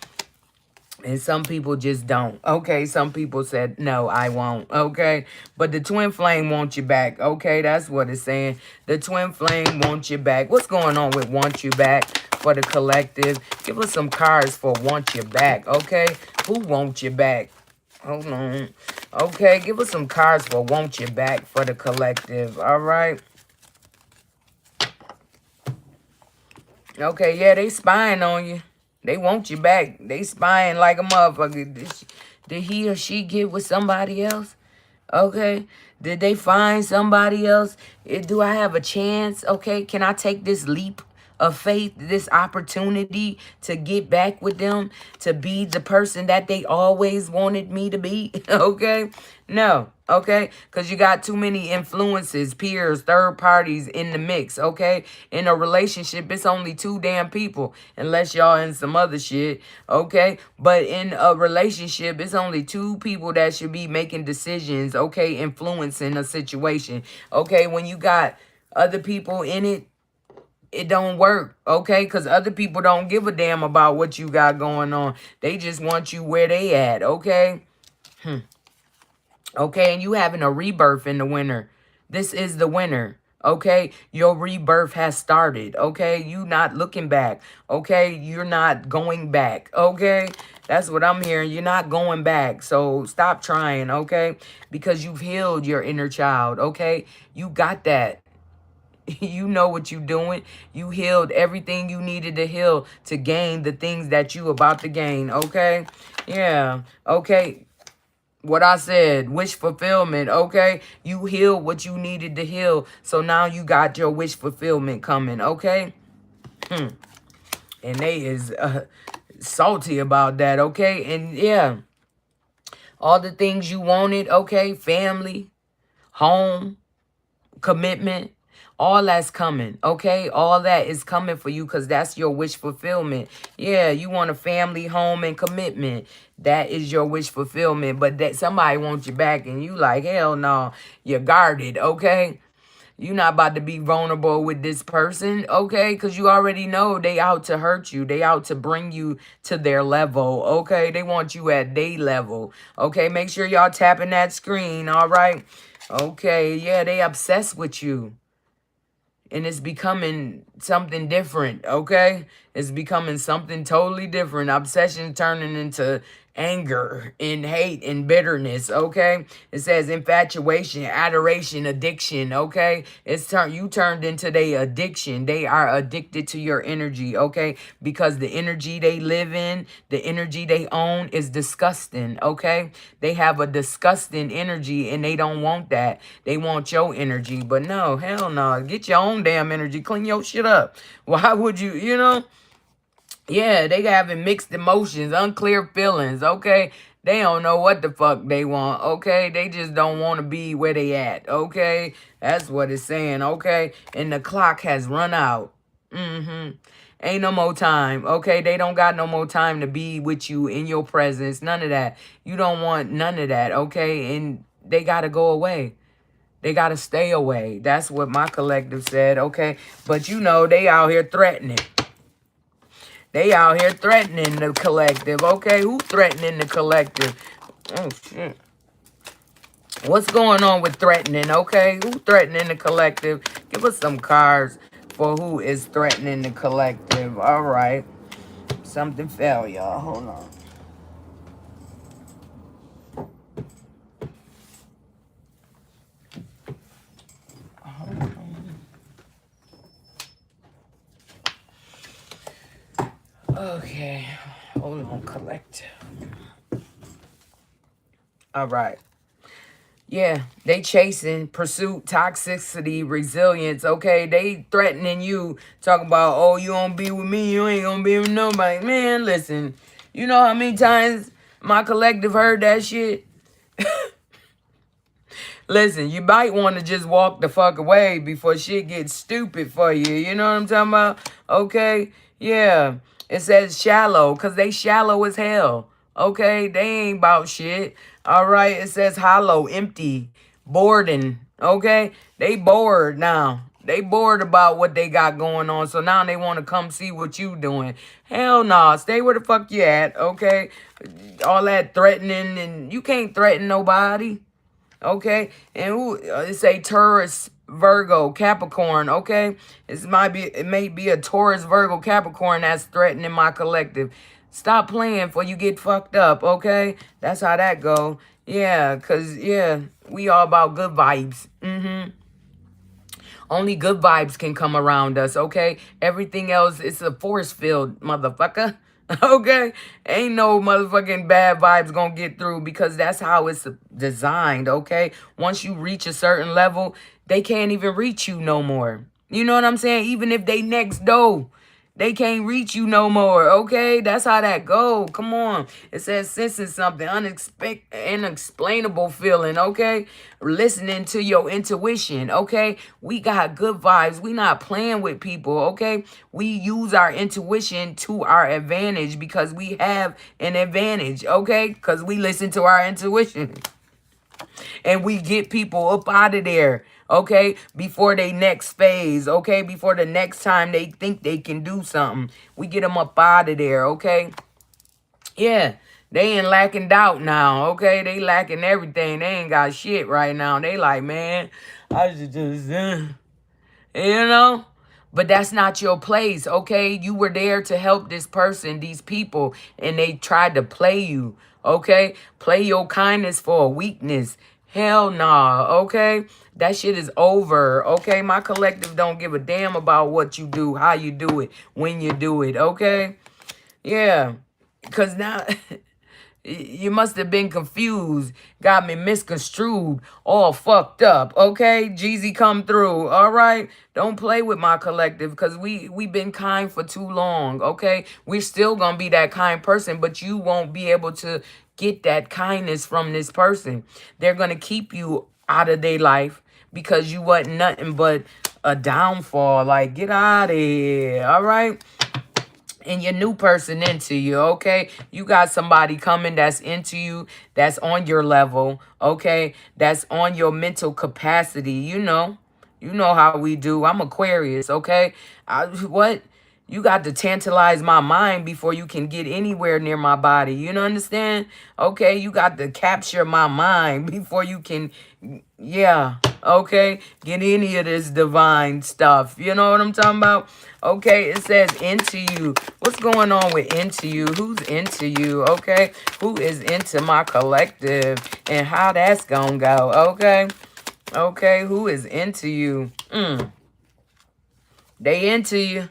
And some people just don't. Okay, some people said, no, I won't. Okay, but the twin flame wants you back. Okay, that's what it's saying. The twin flame wants you back. What's going on with want you back for the collective? Give us some cards for want you back. Okay, who wants you back? Hold on. Okay, give us some cards for want you back for the collective. All right. Okay, yeah, they spying on you. They want you back. They spying like a motherfucker. Did he or she get with somebody else? Okay. Did they find somebody else? Do I have a chance? Okay. Can I take this leap of faith, this opportunity to get back with them, to be the person that they always wanted me to be? Okay. No. Okay. Because you got too many influences, peers, third parties in the mix. Okay. In a relationship, it's only two damn people, unless y'all in some other shit. Okay. But in a relationship, it's only two people that should be making decisions. Okay. Influencing a situation. Okay. When you got other people in it, it don't work, okay? Because other people don't give a damn about what you got going on. They just want you where they at, okay? Okay, and you having a rebirth in the winter. This is the winter, okay? Your rebirth has started, okay? You not looking back, okay? You're not going back, okay? That's what I'm hearing. You're not going back, so stop trying, okay? Because you've healed your inner child, okay? You got that. You know what you doing. You healed everything you needed to heal to gain the things that you about to gain, okay? Yeah, okay. What I said, wish fulfillment, okay? You healed what you needed to heal, so now you got your wish fulfillment coming, okay? And they is salty about that, okay? And yeah, all the things you wanted, okay? Family, home, commitment, all that's coming, okay? All that is coming for you because that's your wish fulfillment. Yeah, you want a family, home, and commitment. That is your wish fulfillment. But that somebody wants you back and you like, hell no, you're guarded, okay? You're not about to be vulnerable with this person, okay? Because you already know they out to hurt you. They out to bring you to their level, okay? They want you at their level, okay? Make sure y'all tapping that screen, all right? Okay, yeah, they obsessed with you. And it's becoming something different, okay? It's becoming something totally different. Obsession turning into anger and hate and bitterness, okay? It says infatuation, adoration, addiction, okay? You turned into their addiction. They are addicted to your energy, okay? Because the energy they live in, the energy they own is disgusting, okay? They have a disgusting energy and they don't want that. They want your energy. But no, hell no. Get your own damn energy. Clean your shit up. Why would you, you know? Yeah, they having mixed emotions, unclear feelings, okay? They don't know what the fuck they want, okay? They just don't want to be where they at, okay? That's what it's saying, okay? And the clock has run out. Ain't no more time, okay? They don't got no more time to be with you in your presence, none of that. You don't want none of that, okay? And they got to go away. They got to stay away. That's what my collective said, okay? But you know, they out here threatening. They out here threatening the collective, okay? Who threatening the collective? Oh, shit. What's going on with threatening, okay? Who threatening the collective? Give us some cards for who is threatening the collective. All right. Something fell, y'all. Hold on. Okay. Hold on, collective. All right. Yeah, they chasing, pursuit, toxicity, resilience, okay? They threatening you, talking about, oh, you don't be with me, you ain't gonna be with nobody. Man, listen, you know how many times my collective heard that shit? Listen, you might want to just walk the fuck away before shit gets stupid for you. You know what I'm talking about? Okay? Yeah. It says shallow because they shallow as hell. Okay? They ain't about shit. All right? It says hollow, empty, boredom. Okay? They bored now. They bored about what they got going on. So now they want to come see what you doing. Hell nah. Stay where the fuck you at. Okay? All that threatening and you can't threaten nobody. Okay, and who it's a Taurus, Virgo, Capricorn. Okay, it may be a Taurus, Virgo, Capricorn that's threatening my collective. Stop playing before you get fucked up. Okay, that's how that go. Yeah, cause yeah, we all about good vibes. Only good vibes can come around us, okay? Everything else, it's a force field, motherfucker. Okay? Ain't no motherfucking bad vibes gonna get through because that's how it's designed, okay? Once you reach a certain level, they can't even reach you no more. You know what I'm saying? Even if they next door. They can't reach you no more, okay? That's how that go. Come on. It says sensing something, unexplainable feeling, okay? Listening to your intuition, okay? We got good vibes. We not playing with people, okay? We use our intuition to our advantage because we have an advantage, okay? Because we listen to our intuition. And we get people up out of there, okay, before they next phase, okay, before the next time they think they can do something. We get them up out of there, okay? Yeah, they ain't lacking doubt now, okay? They lacking everything. They ain't got shit right now. They like, man, I should just, you know? But that's not your place, okay? You were there to help this person, these people, and they tried to play you, okay? Play your kindness for a weakness. Hell nah, okay? That shit is over, okay? My collective don't give a damn about what you do, how you do it, when you do it, okay? Yeah, because now... You must have been confused, got me misconstrued, all fucked up, okay? Jeezy come through, all right? Don't play with my collective because we been kind for too long, okay? We're still going to be that kind person, but you won't be able to get that kindness from this person. They're going to keep you out of their life because you wasn't nothing but a downfall. Like, get out of here, all right? And your new person into you, okay? You got somebody coming that's into you, that's on your level, okay? That's on your mental capacity, you know. You know how we do. I'm Aquarius, okay? What? You got to tantalize my mind before you can get anywhere near my body. You know, understand? Okay, you got to capture my mind before you can, yeah. okay? Get any of this divine stuff. You know what I'm talking about? Okay, it says into you. What's going on with into you? Who's into you? Okay, who is into my collective and how that's gonna go? Okay, okay, who is into you? They into you.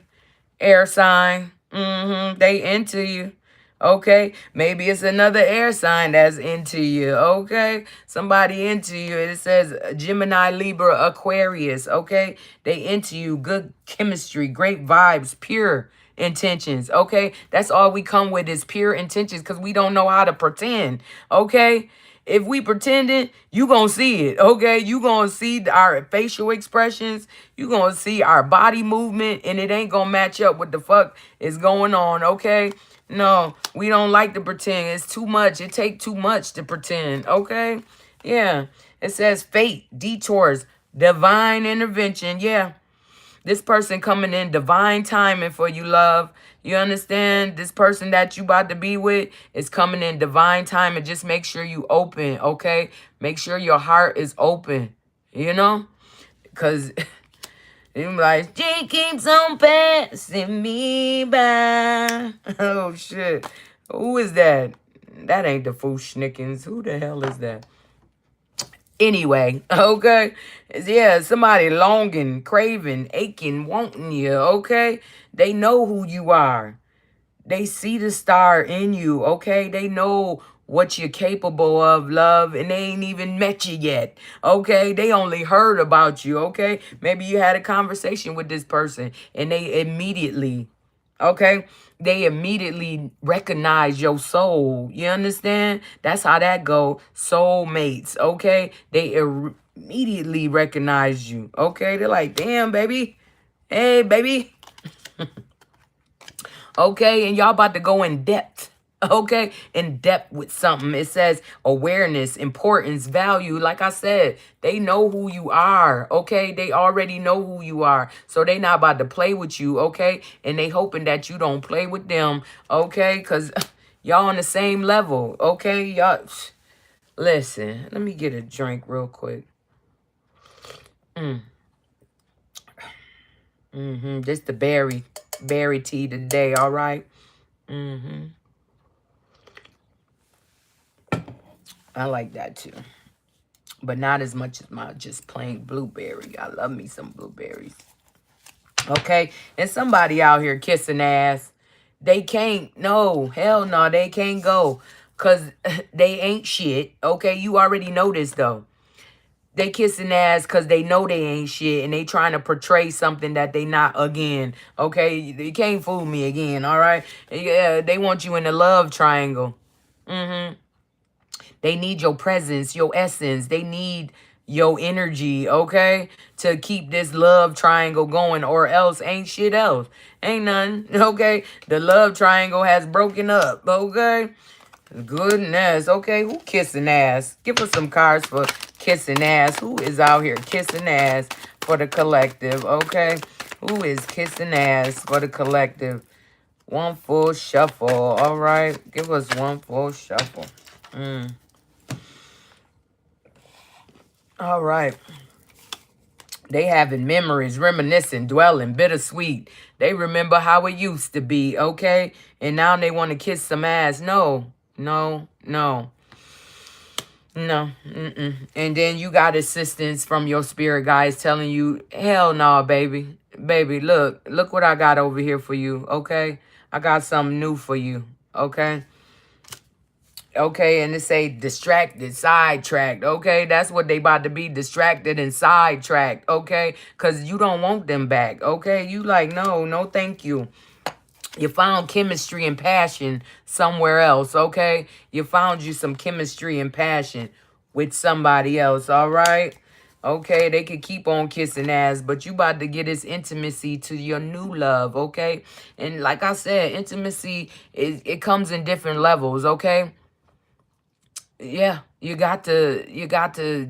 Air sign. They into you. Okay. Maybe it's another air sign that's into you. Okay. Somebody into you. It says Gemini, Libra, Aquarius. Okay. They into you. Good chemistry, great vibes, pure intentions. Okay. That's all we come with is pure intentions because we don't know how to pretend. Okay. If we pretending, you gonna see it, okay? You gonna see our facial expressions. You gonna see our body movement, and it ain't gonna match up with the fuck is going on, okay? No, we don't like to pretend. It's too much. It take too much to pretend, okay? Yeah. It says fate, detours, divine intervention. Yeah. This person coming in divine timing for you, love. You understand? This person that you about to be with is coming in divine time, and just make sure you open, okay? Make sure your heart is open, you know? Because you're like, she keeps on passing me by. Oh, shit. Who is that? That ain't the Fushnikins. Who the hell is that? Anyway, okay? Yeah, somebody longing, craving, aching, wanting you, okay? They know who you are. They see the star in you, okay? They know what you're capable of, love, and they ain't even met you yet, okay? They only heard about you, okay? Maybe you had a conversation with this person, and they immediately, okay? They immediately recognize your soul. You understand? That's how that go. Soulmates, okay? They immediately recognize you, okay? They're like, damn, baby. Hey, baby. Okay, and y'all about to go in depth. Okay, in depth with something. It says awareness, importance, value. Like I said, they know who you are. Okay, they already know who you are, so they not about to play with you. Okay, and they hoping that you don't play with them. Okay, cause y'all on the same level. Okay, y'all. Listen, let me get a drink real quick. This the berry tea today. All right. I like that too. But not as much as my just plain blueberry. I love me some blueberries. Okay? And somebody out here kissing ass. They can't, no, hell no, they can't go. Because they ain't shit. Okay? You already know this, though. They kissing ass because they know they ain't shit. And they trying to portray something that they not again. Okay? You can't fool me again, all right? Yeah, they want you in the love triangle. They need your presence, your essence. They need your energy, okay? To keep this love triangle going, or else ain't shit else. Ain't none, okay? The love triangle has broken up, okay? Goodness, okay? Who kissing ass? Give us some cards for kissing ass. Who is out here kissing ass for the collective, okay? Who is kissing ass for the collective? One full shuffle, all right? Give us one full shuffle. All right. They having memories, reminiscing, dwelling, bittersweet. They remember how it used to be, okay? And now they want to kiss some ass. No, no, no, no. And then you got assistance from your spirit guides telling you, hell no, baby. Baby, look what I got over here for you, okay? I got something new for you, okay? Okay, and it say distracted, sidetracked. Okay, that's what they about to be, distracted and sidetracked. Okay, because you don't want them back. Okay, you like, no, thank you. You found chemistry and passion somewhere else. Okay, you found you some chemistry and passion with somebody else. All right. Okay, they could keep on kissing ass, but you about to get this intimacy to your new love, okay? And like I said, intimacy, it comes in different levels, okay? Yeah, you got to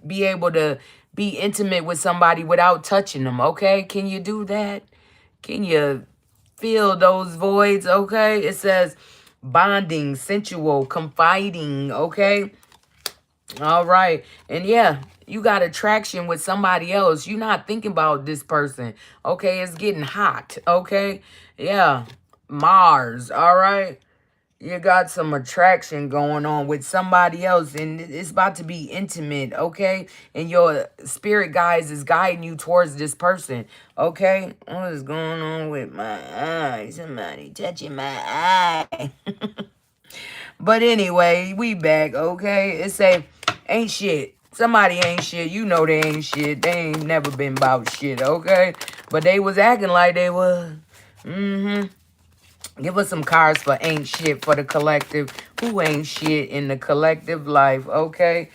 be able to be intimate with somebody without touching them, okay? Can you do that? Can you fill those voids, okay? It says bonding, sensual, confiding, okay? All right. And yeah, you got attraction with somebody else. You're not thinking about this person. Okay, it's getting hot. Okay. Yeah. Mars. All right. You got some attraction going on with somebody else, and it's about to be intimate, okay? And your spirit guides is guiding you towards this person, okay? What is going on with my eye? Somebody touching my eye. But anyway, we back, okay? It say, ain't shit. Somebody ain't shit. You know they ain't shit. They ain't never been about shit, okay? But they was acting like they was. Mm-hmm. Give us some cards for ain't shit for the collective. Who ain't shit in the collective life, okay?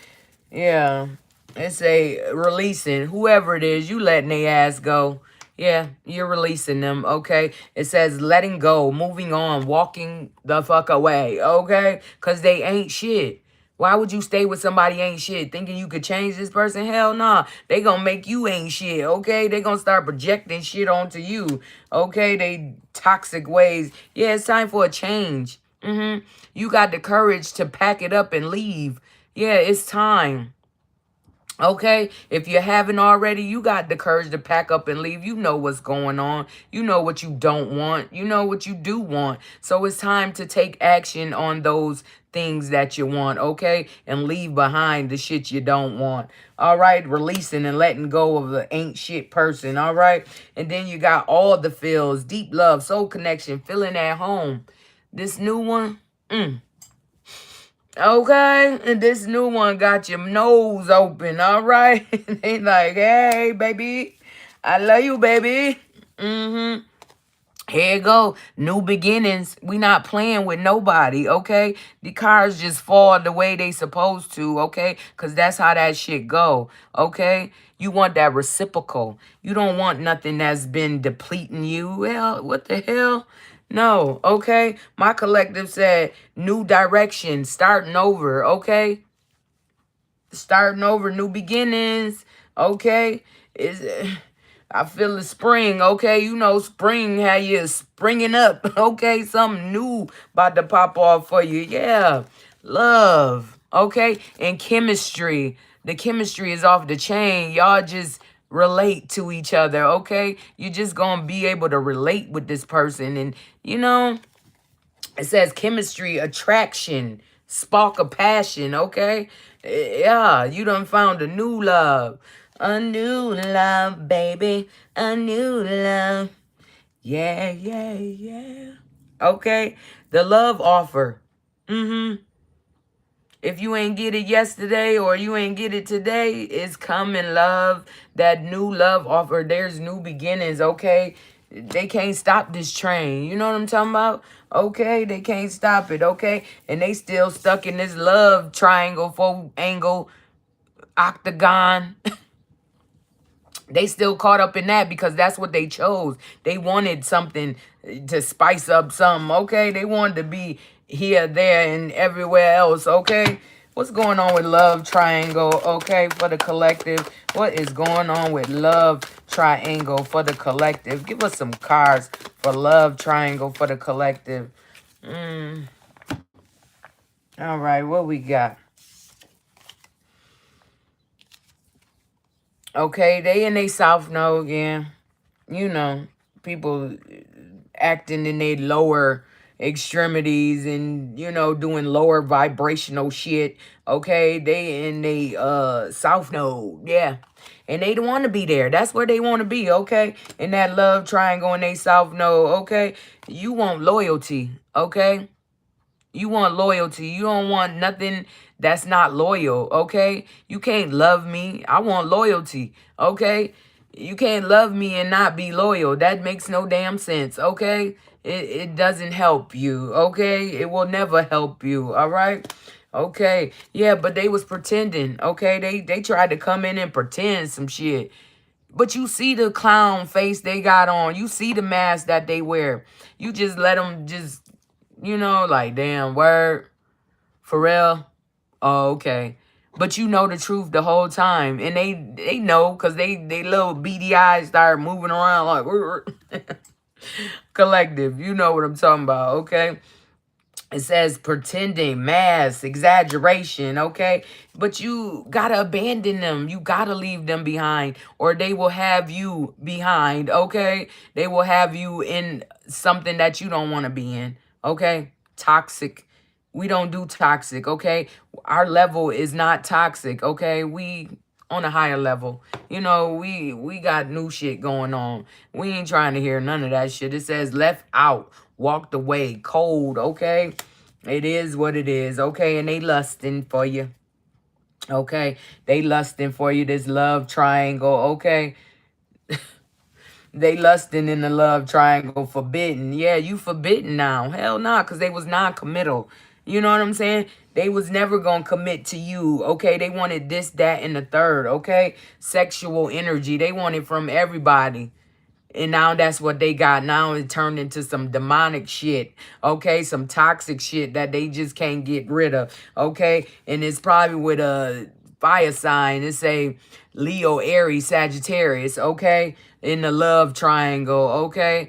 Yeah. It's a releasing. Whoever it is, you letting they ass go. Yeah, you're releasing them, okay? It says letting go, moving on, walking the fuck away, okay? Because they ain't shit. Why would you stay with somebody ain't shit thinking you could change this person? Hell nah. They gonna make you ain't shit, okay? They gonna start projecting shit onto you, okay? They toxic ways. Yeah, it's time for a change. You got the courage to pack it up and leave. Yeah, it's time. Okay, if you haven't already, you got the courage to pack up and leave. You know what's going on. You know what you don't want. You know what you do want. So it's time to take action on those things that you want, okay? And leave behind the shit you don't want. All right, releasing and letting go of the ain't shit person, all right? And then you got all the feels, deep love, soul connection, feeling at home. This new one, okay, and this new one got your nose open, all right? They like, hey, baby, I love you, baby. Here you go. New beginnings. We not playing with nobody, okay? The cars just fall the way they supposed to, okay? Because that's how that shit go, okay? You want that reciprocal. You don't want nothing that's been depleting you. Well, what the hell? No, okay? My collective said new direction, starting over, okay? Starting over, new beginnings, okay? Is I feel the spring, okay? You know, spring, how you springing up, okay? Something new about to pop off for you. Yeah, love, okay? And chemistry. The chemistry is off the chain. Y'all just relate to each other, okay? You just gonna be able to relate with this person. And, you know, it says chemistry, attraction, spark of passion, okay? Yeah, you done found a new love. A new love, baby. A new love. Yeah, yeah, yeah. Okay? The love offer. If you ain't get it yesterday or you ain't get it today, it's coming, love. That new love offer, there's new beginnings, okay? They can't stop this train. You know what I'm talking about? Okay, they can't stop it, okay? And they still stuck in this love triangle, four angle, octagon. They still caught up in that because that's what they chose. They wanted something to spice up something, okay? They wanted to be here, there, and everywhere else, okay? What's going on with love triangle, okay, for the collective? What is going on with love triangle for the collective? Give us some cards for love triangle for the collective. All right, what we got? Okay, they in they South Node again. You know, people acting in their lower extremities and, you know, doing lower vibrational shit. Okay, they in they South Node, yeah. And they don't want to be there. That's where they want to be, okay? In that love triangle in they South Node, okay? You want loyalty, okay? You want loyalty. You don't want nothing that's not loyal, okay? You can't love me. I want loyalty, okay? You can't love me and not be loyal. That makes no damn sense, okay? It doesn't help you, okay? It will never help you, all right? Okay. Yeah, but they was pretending, okay? They tried to come in and pretend some shit. But you see the clown face they got on. You see the mask that they wear. You just let them just, you know, like, damn, word, for real? Oh, okay. But you know the truth the whole time. And they know because they little beady eyes start moving around like, collective. You know what I'm talking about, okay? It says pretending, mask, exaggeration, okay? But you gotta abandon them. You gotta leave them behind, or they will have you behind, okay? They will have you in something that you don't want to be in, okay? Toxic. We don't do toxic, okay? Our level is not toxic, okay? We on a higher level. You know, we got new shit going on. We ain't trying to hear none of that shit. It says left out, walked away, cold, okay? It is what it is, okay? And they lusting for you, okay? They lusting for you, this love triangle, okay? They lusting in the love triangle, forbidden. Yeah, you forbidden now. Hell nah, because they was non-committal. You know what I'm saying? They was never going to commit to you, okay? They wanted this, that, and the third, okay? Sexual energy. They wanted from everybody. And now that's what they got. Now it turned into some demonic shit, okay? Some toxic shit that they just can't get rid of, okay? And it's probably with a fire sign. It say Leo, Aries, Sagittarius, okay? In the love triangle, okay?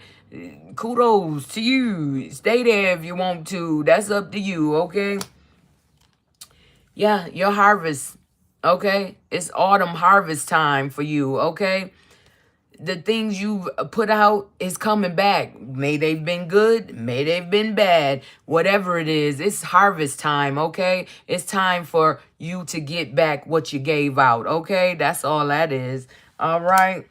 Kudos to you. Stay there if you want to. That's up to you, okay? Yeah, your harvest, okay? It's autumn harvest time for you, okay? The things you put out is coming back. May they've been good, may they've been bad, whatever it is, it's harvest time, okay? It's time for you to get back what you gave out, okay? That's all that is. All right.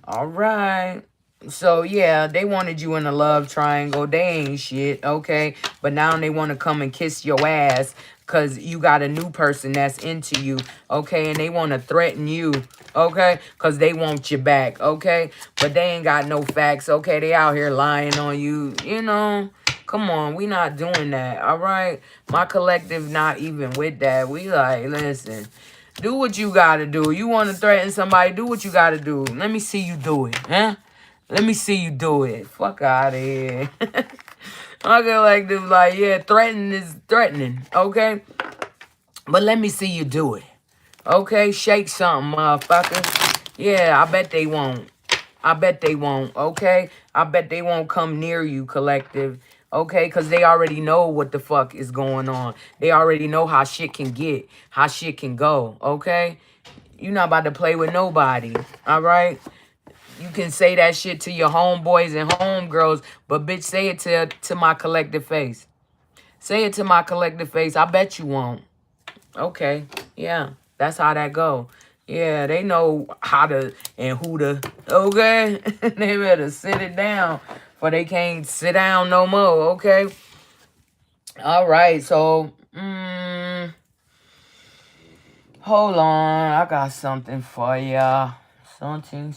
All right. So, yeah, they wanted you in a love triangle. They ain't shit, okay? But now they want to come and kiss your ass because you got a new person that's into you, okay? And they want to threaten you, okay? Because they want you back, okay? But they ain't got no facts, okay? They out here lying on you, you know? Come on, we not doing that, all right? My collective not even with that. We like, listen, do what you got to do. You want to threaten somebody, do what you got to do. Let me see you do it, huh? Let me see you do it. Fuck out of here. I get like this, like, yeah, threatening is threatening, okay? But let me see you do it. Okay? Shake something, motherfucker. Yeah, I bet they won't. I bet they won't, okay? I bet they won't come near you, collective. Okay? Because they already know what the fuck is going on. They already know how shit can get, how shit can go, okay? You're not about to play with nobody, all right? You can say that shit to your homeboys and homegirls, but bitch, say it to my collective face. Say it to my collective face. I bet you won't. Okay. Yeah. That's how that go. Yeah, they know how to and who to. Okay? They better sit it down, for they can't sit down no more. Okay? All right. So, hold on. I got something for ya. Something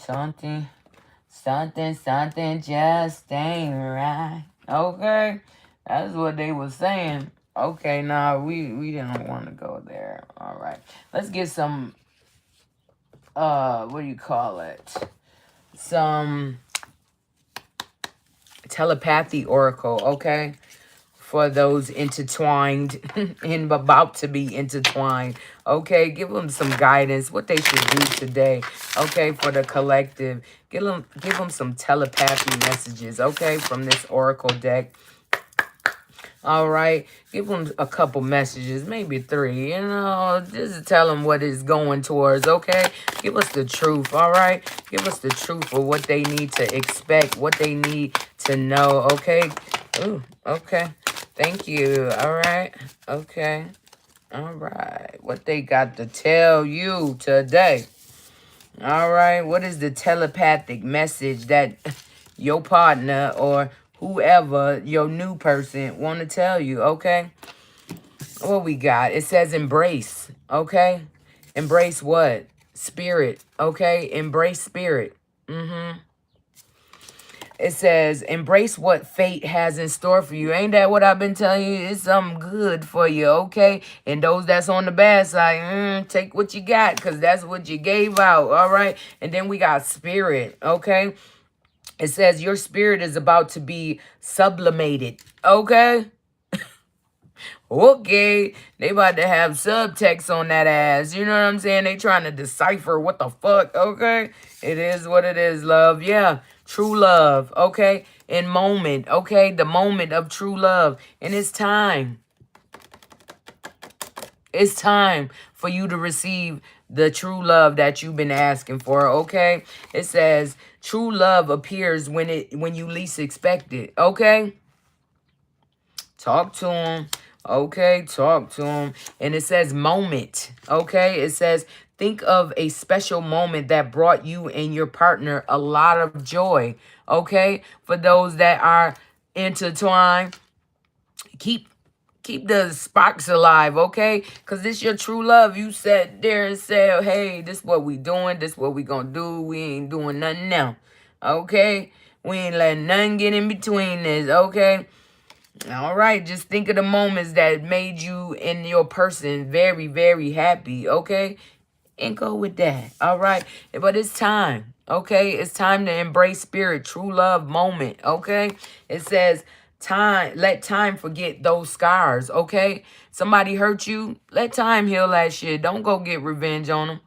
just ain't right. Okay? That's what they was saying. Okay, nah, we didn't want to go there. All right. Let's get some, what do you call it? Some telepathy oracle, okay? For those intertwined and about to be intertwined. Okay, give them some guidance, what they should do today. Okay, for the collective. Give them some telepathy messages, okay, from this oracle deck. All right, give them a couple messages, maybe 3, you know, just tell them what it's going towards, okay? Give us the truth, all right? Give us the truth of what they need to expect, what they need to know, okay? Ooh, okay. Thank you, all right? Okay, all right. What they got to tell you today? All right, what is the telepathic message that your partner or whoever, your new person, want to tell you, okay? What we got? It says embrace, okay? Embrace what? Spirit, okay? Embrace spirit. It says, embrace what fate has in store for you. Ain't that what I've been telling you? It's something good for you, okay? And those that's on the bad side, take what you got, because that's what you gave out, all right? And then we got spirit, okay? It says your spirit is about to be sublimated, okay? Okay, they about to have subtext on that ass. You know what I'm saying? They trying to decipher what the fuck, okay? It is what it is, love. Yeah, true love, okay? In moment, okay? The moment of true love. And it's time. It's time for you to receive the true love that you've been asking for, okay? It says true love appears when you least expect it, okay? Talk to him. Okay, talk to him. And it says moment. Okay, it says think of a special moment that brought you and your partner a lot of joy. Okay, for those that are intertwined, keep the sparks alive, okay? Because this your true love. You sat there and said, hey, this what we doing. This what we gonna do. We ain't doing nothing now, okay? We ain't letting nothing get in between this, okay? All right, just think of the moments that made you and your person very, very happy, okay? And go with that, all right? But it's time, okay? It's time to embrace spirit, true love moment, okay? It says, let time forget those scars, okay? Somebody hurt you, let time heal that shit. Don't go get revenge on them.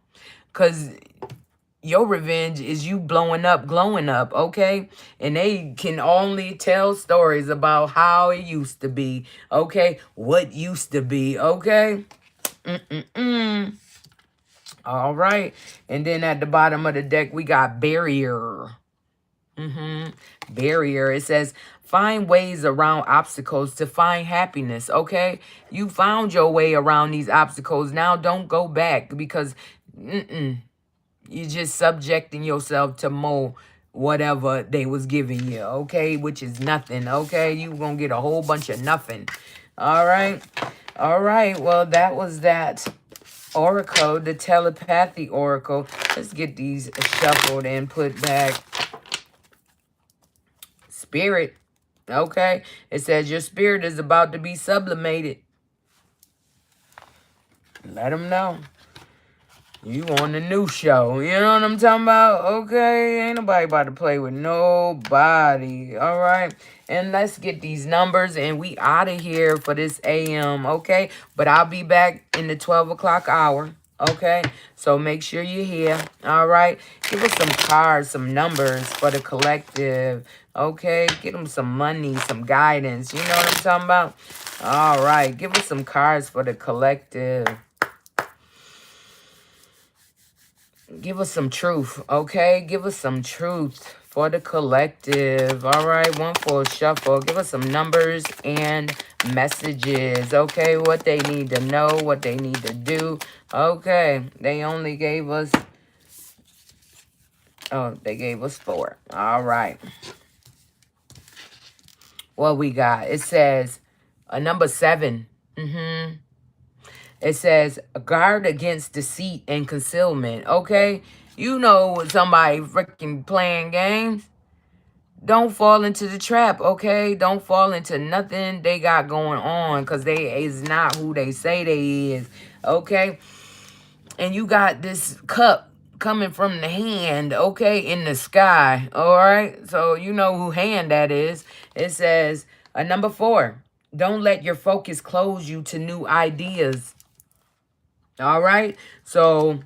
Because your revenge is you blowing up, glowing up, okay? And they can only tell stories about how it used to be, okay? What used to be, okay? All right. And then at the bottom of the deck, we got barrier. Barrier. It says, find ways around obstacles to find happiness, okay? You found your way around these obstacles. Now don't go back because... you're just subjecting yourself to more whatever they was giving you, okay? Which is nothing, okay? You gonna get a whole bunch of nothing. All right? All right, well, that was that oracle, the telepathy oracle. Let's get these shuffled and put back. Spirit, okay? It says your spirit is about to be sublimated. Let them know. You on the new show. You know what I'm talking about? Okay. Ain't nobody about to play with nobody. All right. And let's get these numbers and we out of here for this AM. Okay. But I'll be back in the 12 o'clock hour. Okay. So make sure you're here. All right. Give us some cards, some numbers for the collective. Okay. Give them some money, some guidance. You know what I'm talking about? All right. Give us some cards for the collective. Give us some truth, okay? Give us some truth for the collective. All right, one for a shuffle. Give us some numbers and messages, okay? What they need to know, what they need to do. Okay, they only gave us... oh, they gave us 4. All right. What we got? It says number 7. It says, guard against deceit and concealment, okay? You know somebody freaking playing games. Don't fall into the trap, okay? Don't fall into nothing they got going on because they is not who they say they is, okay? And you got this cup coming from the hand, okay, in the sky, all right? So you know who hand that is. It says, number 4, don't let your focus close you to new ideas. All right. So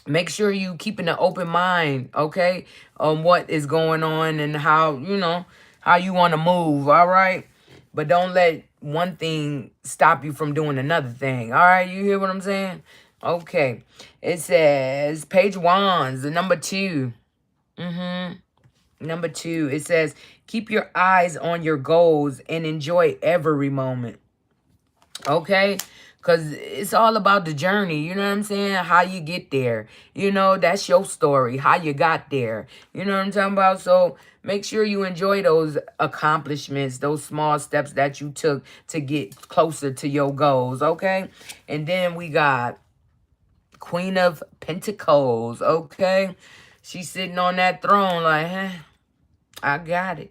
make sure you keeping an open mind, okay, on what is going on and how, you know, how you want to move. All right. But don't let one thing stop you from doing another thing. All right. You hear what I'm saying? Okay. It says Page Wands, the number 2. Number 2. It says keep your eyes on your goals and enjoy every moment. Okay. Because it's all about the journey, you know what I'm saying? How you get there. You know, that's your story, how you got there. You know what I'm talking about? So make sure you enjoy those accomplishments, those small steps that you took to get closer to your goals, okay? And then we got Queen of Pentacles, okay? She's sitting on that throne like, huh, I got it.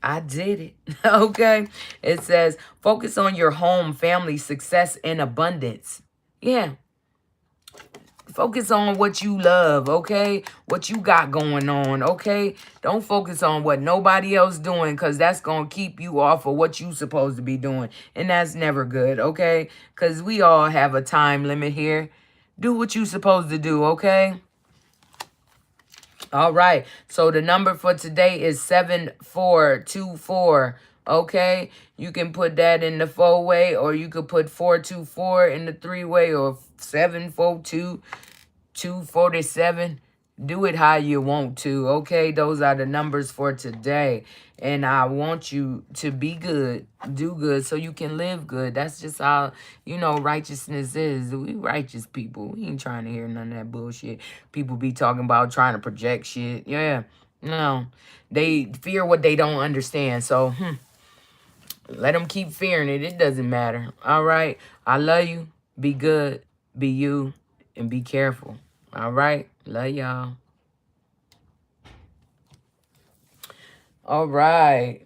I did it. Okay. It says, focus on your home, family, success, and abundance. Yeah. Focus on what you love, okay? What you got going on, okay? Don't focus on what nobody else doing because that's going to keep you off of what you supposed to be doing. And that's never good, okay? Because we all have a time limit here. Do what you supposed to do, okay? All right. So the number for today is 7424. Okay. You can put that in the 4-way, or you could put 424 in the 3-way, or 742 247. Do it how you want to. Okay. Those are the numbers for today. And I want you to be good, do good, so you can live good. That's just how, righteousness is. We righteous people. We ain't trying to hear none of that bullshit. People be talking about trying to project shit. Yeah. No. They fear what they don't understand. So, let them keep fearing it. It doesn't matter. All right. I love you. Be good. Be you. And be careful. All right. Love y'all. All right.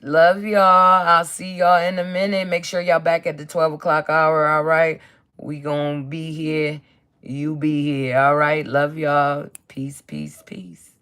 Love y'all. I'll see y'all in a minute. Make sure y'all back at the 12 o'clock hour. All right. We gonna be here. You be here. All right. Love y'all. Peace, peace, peace.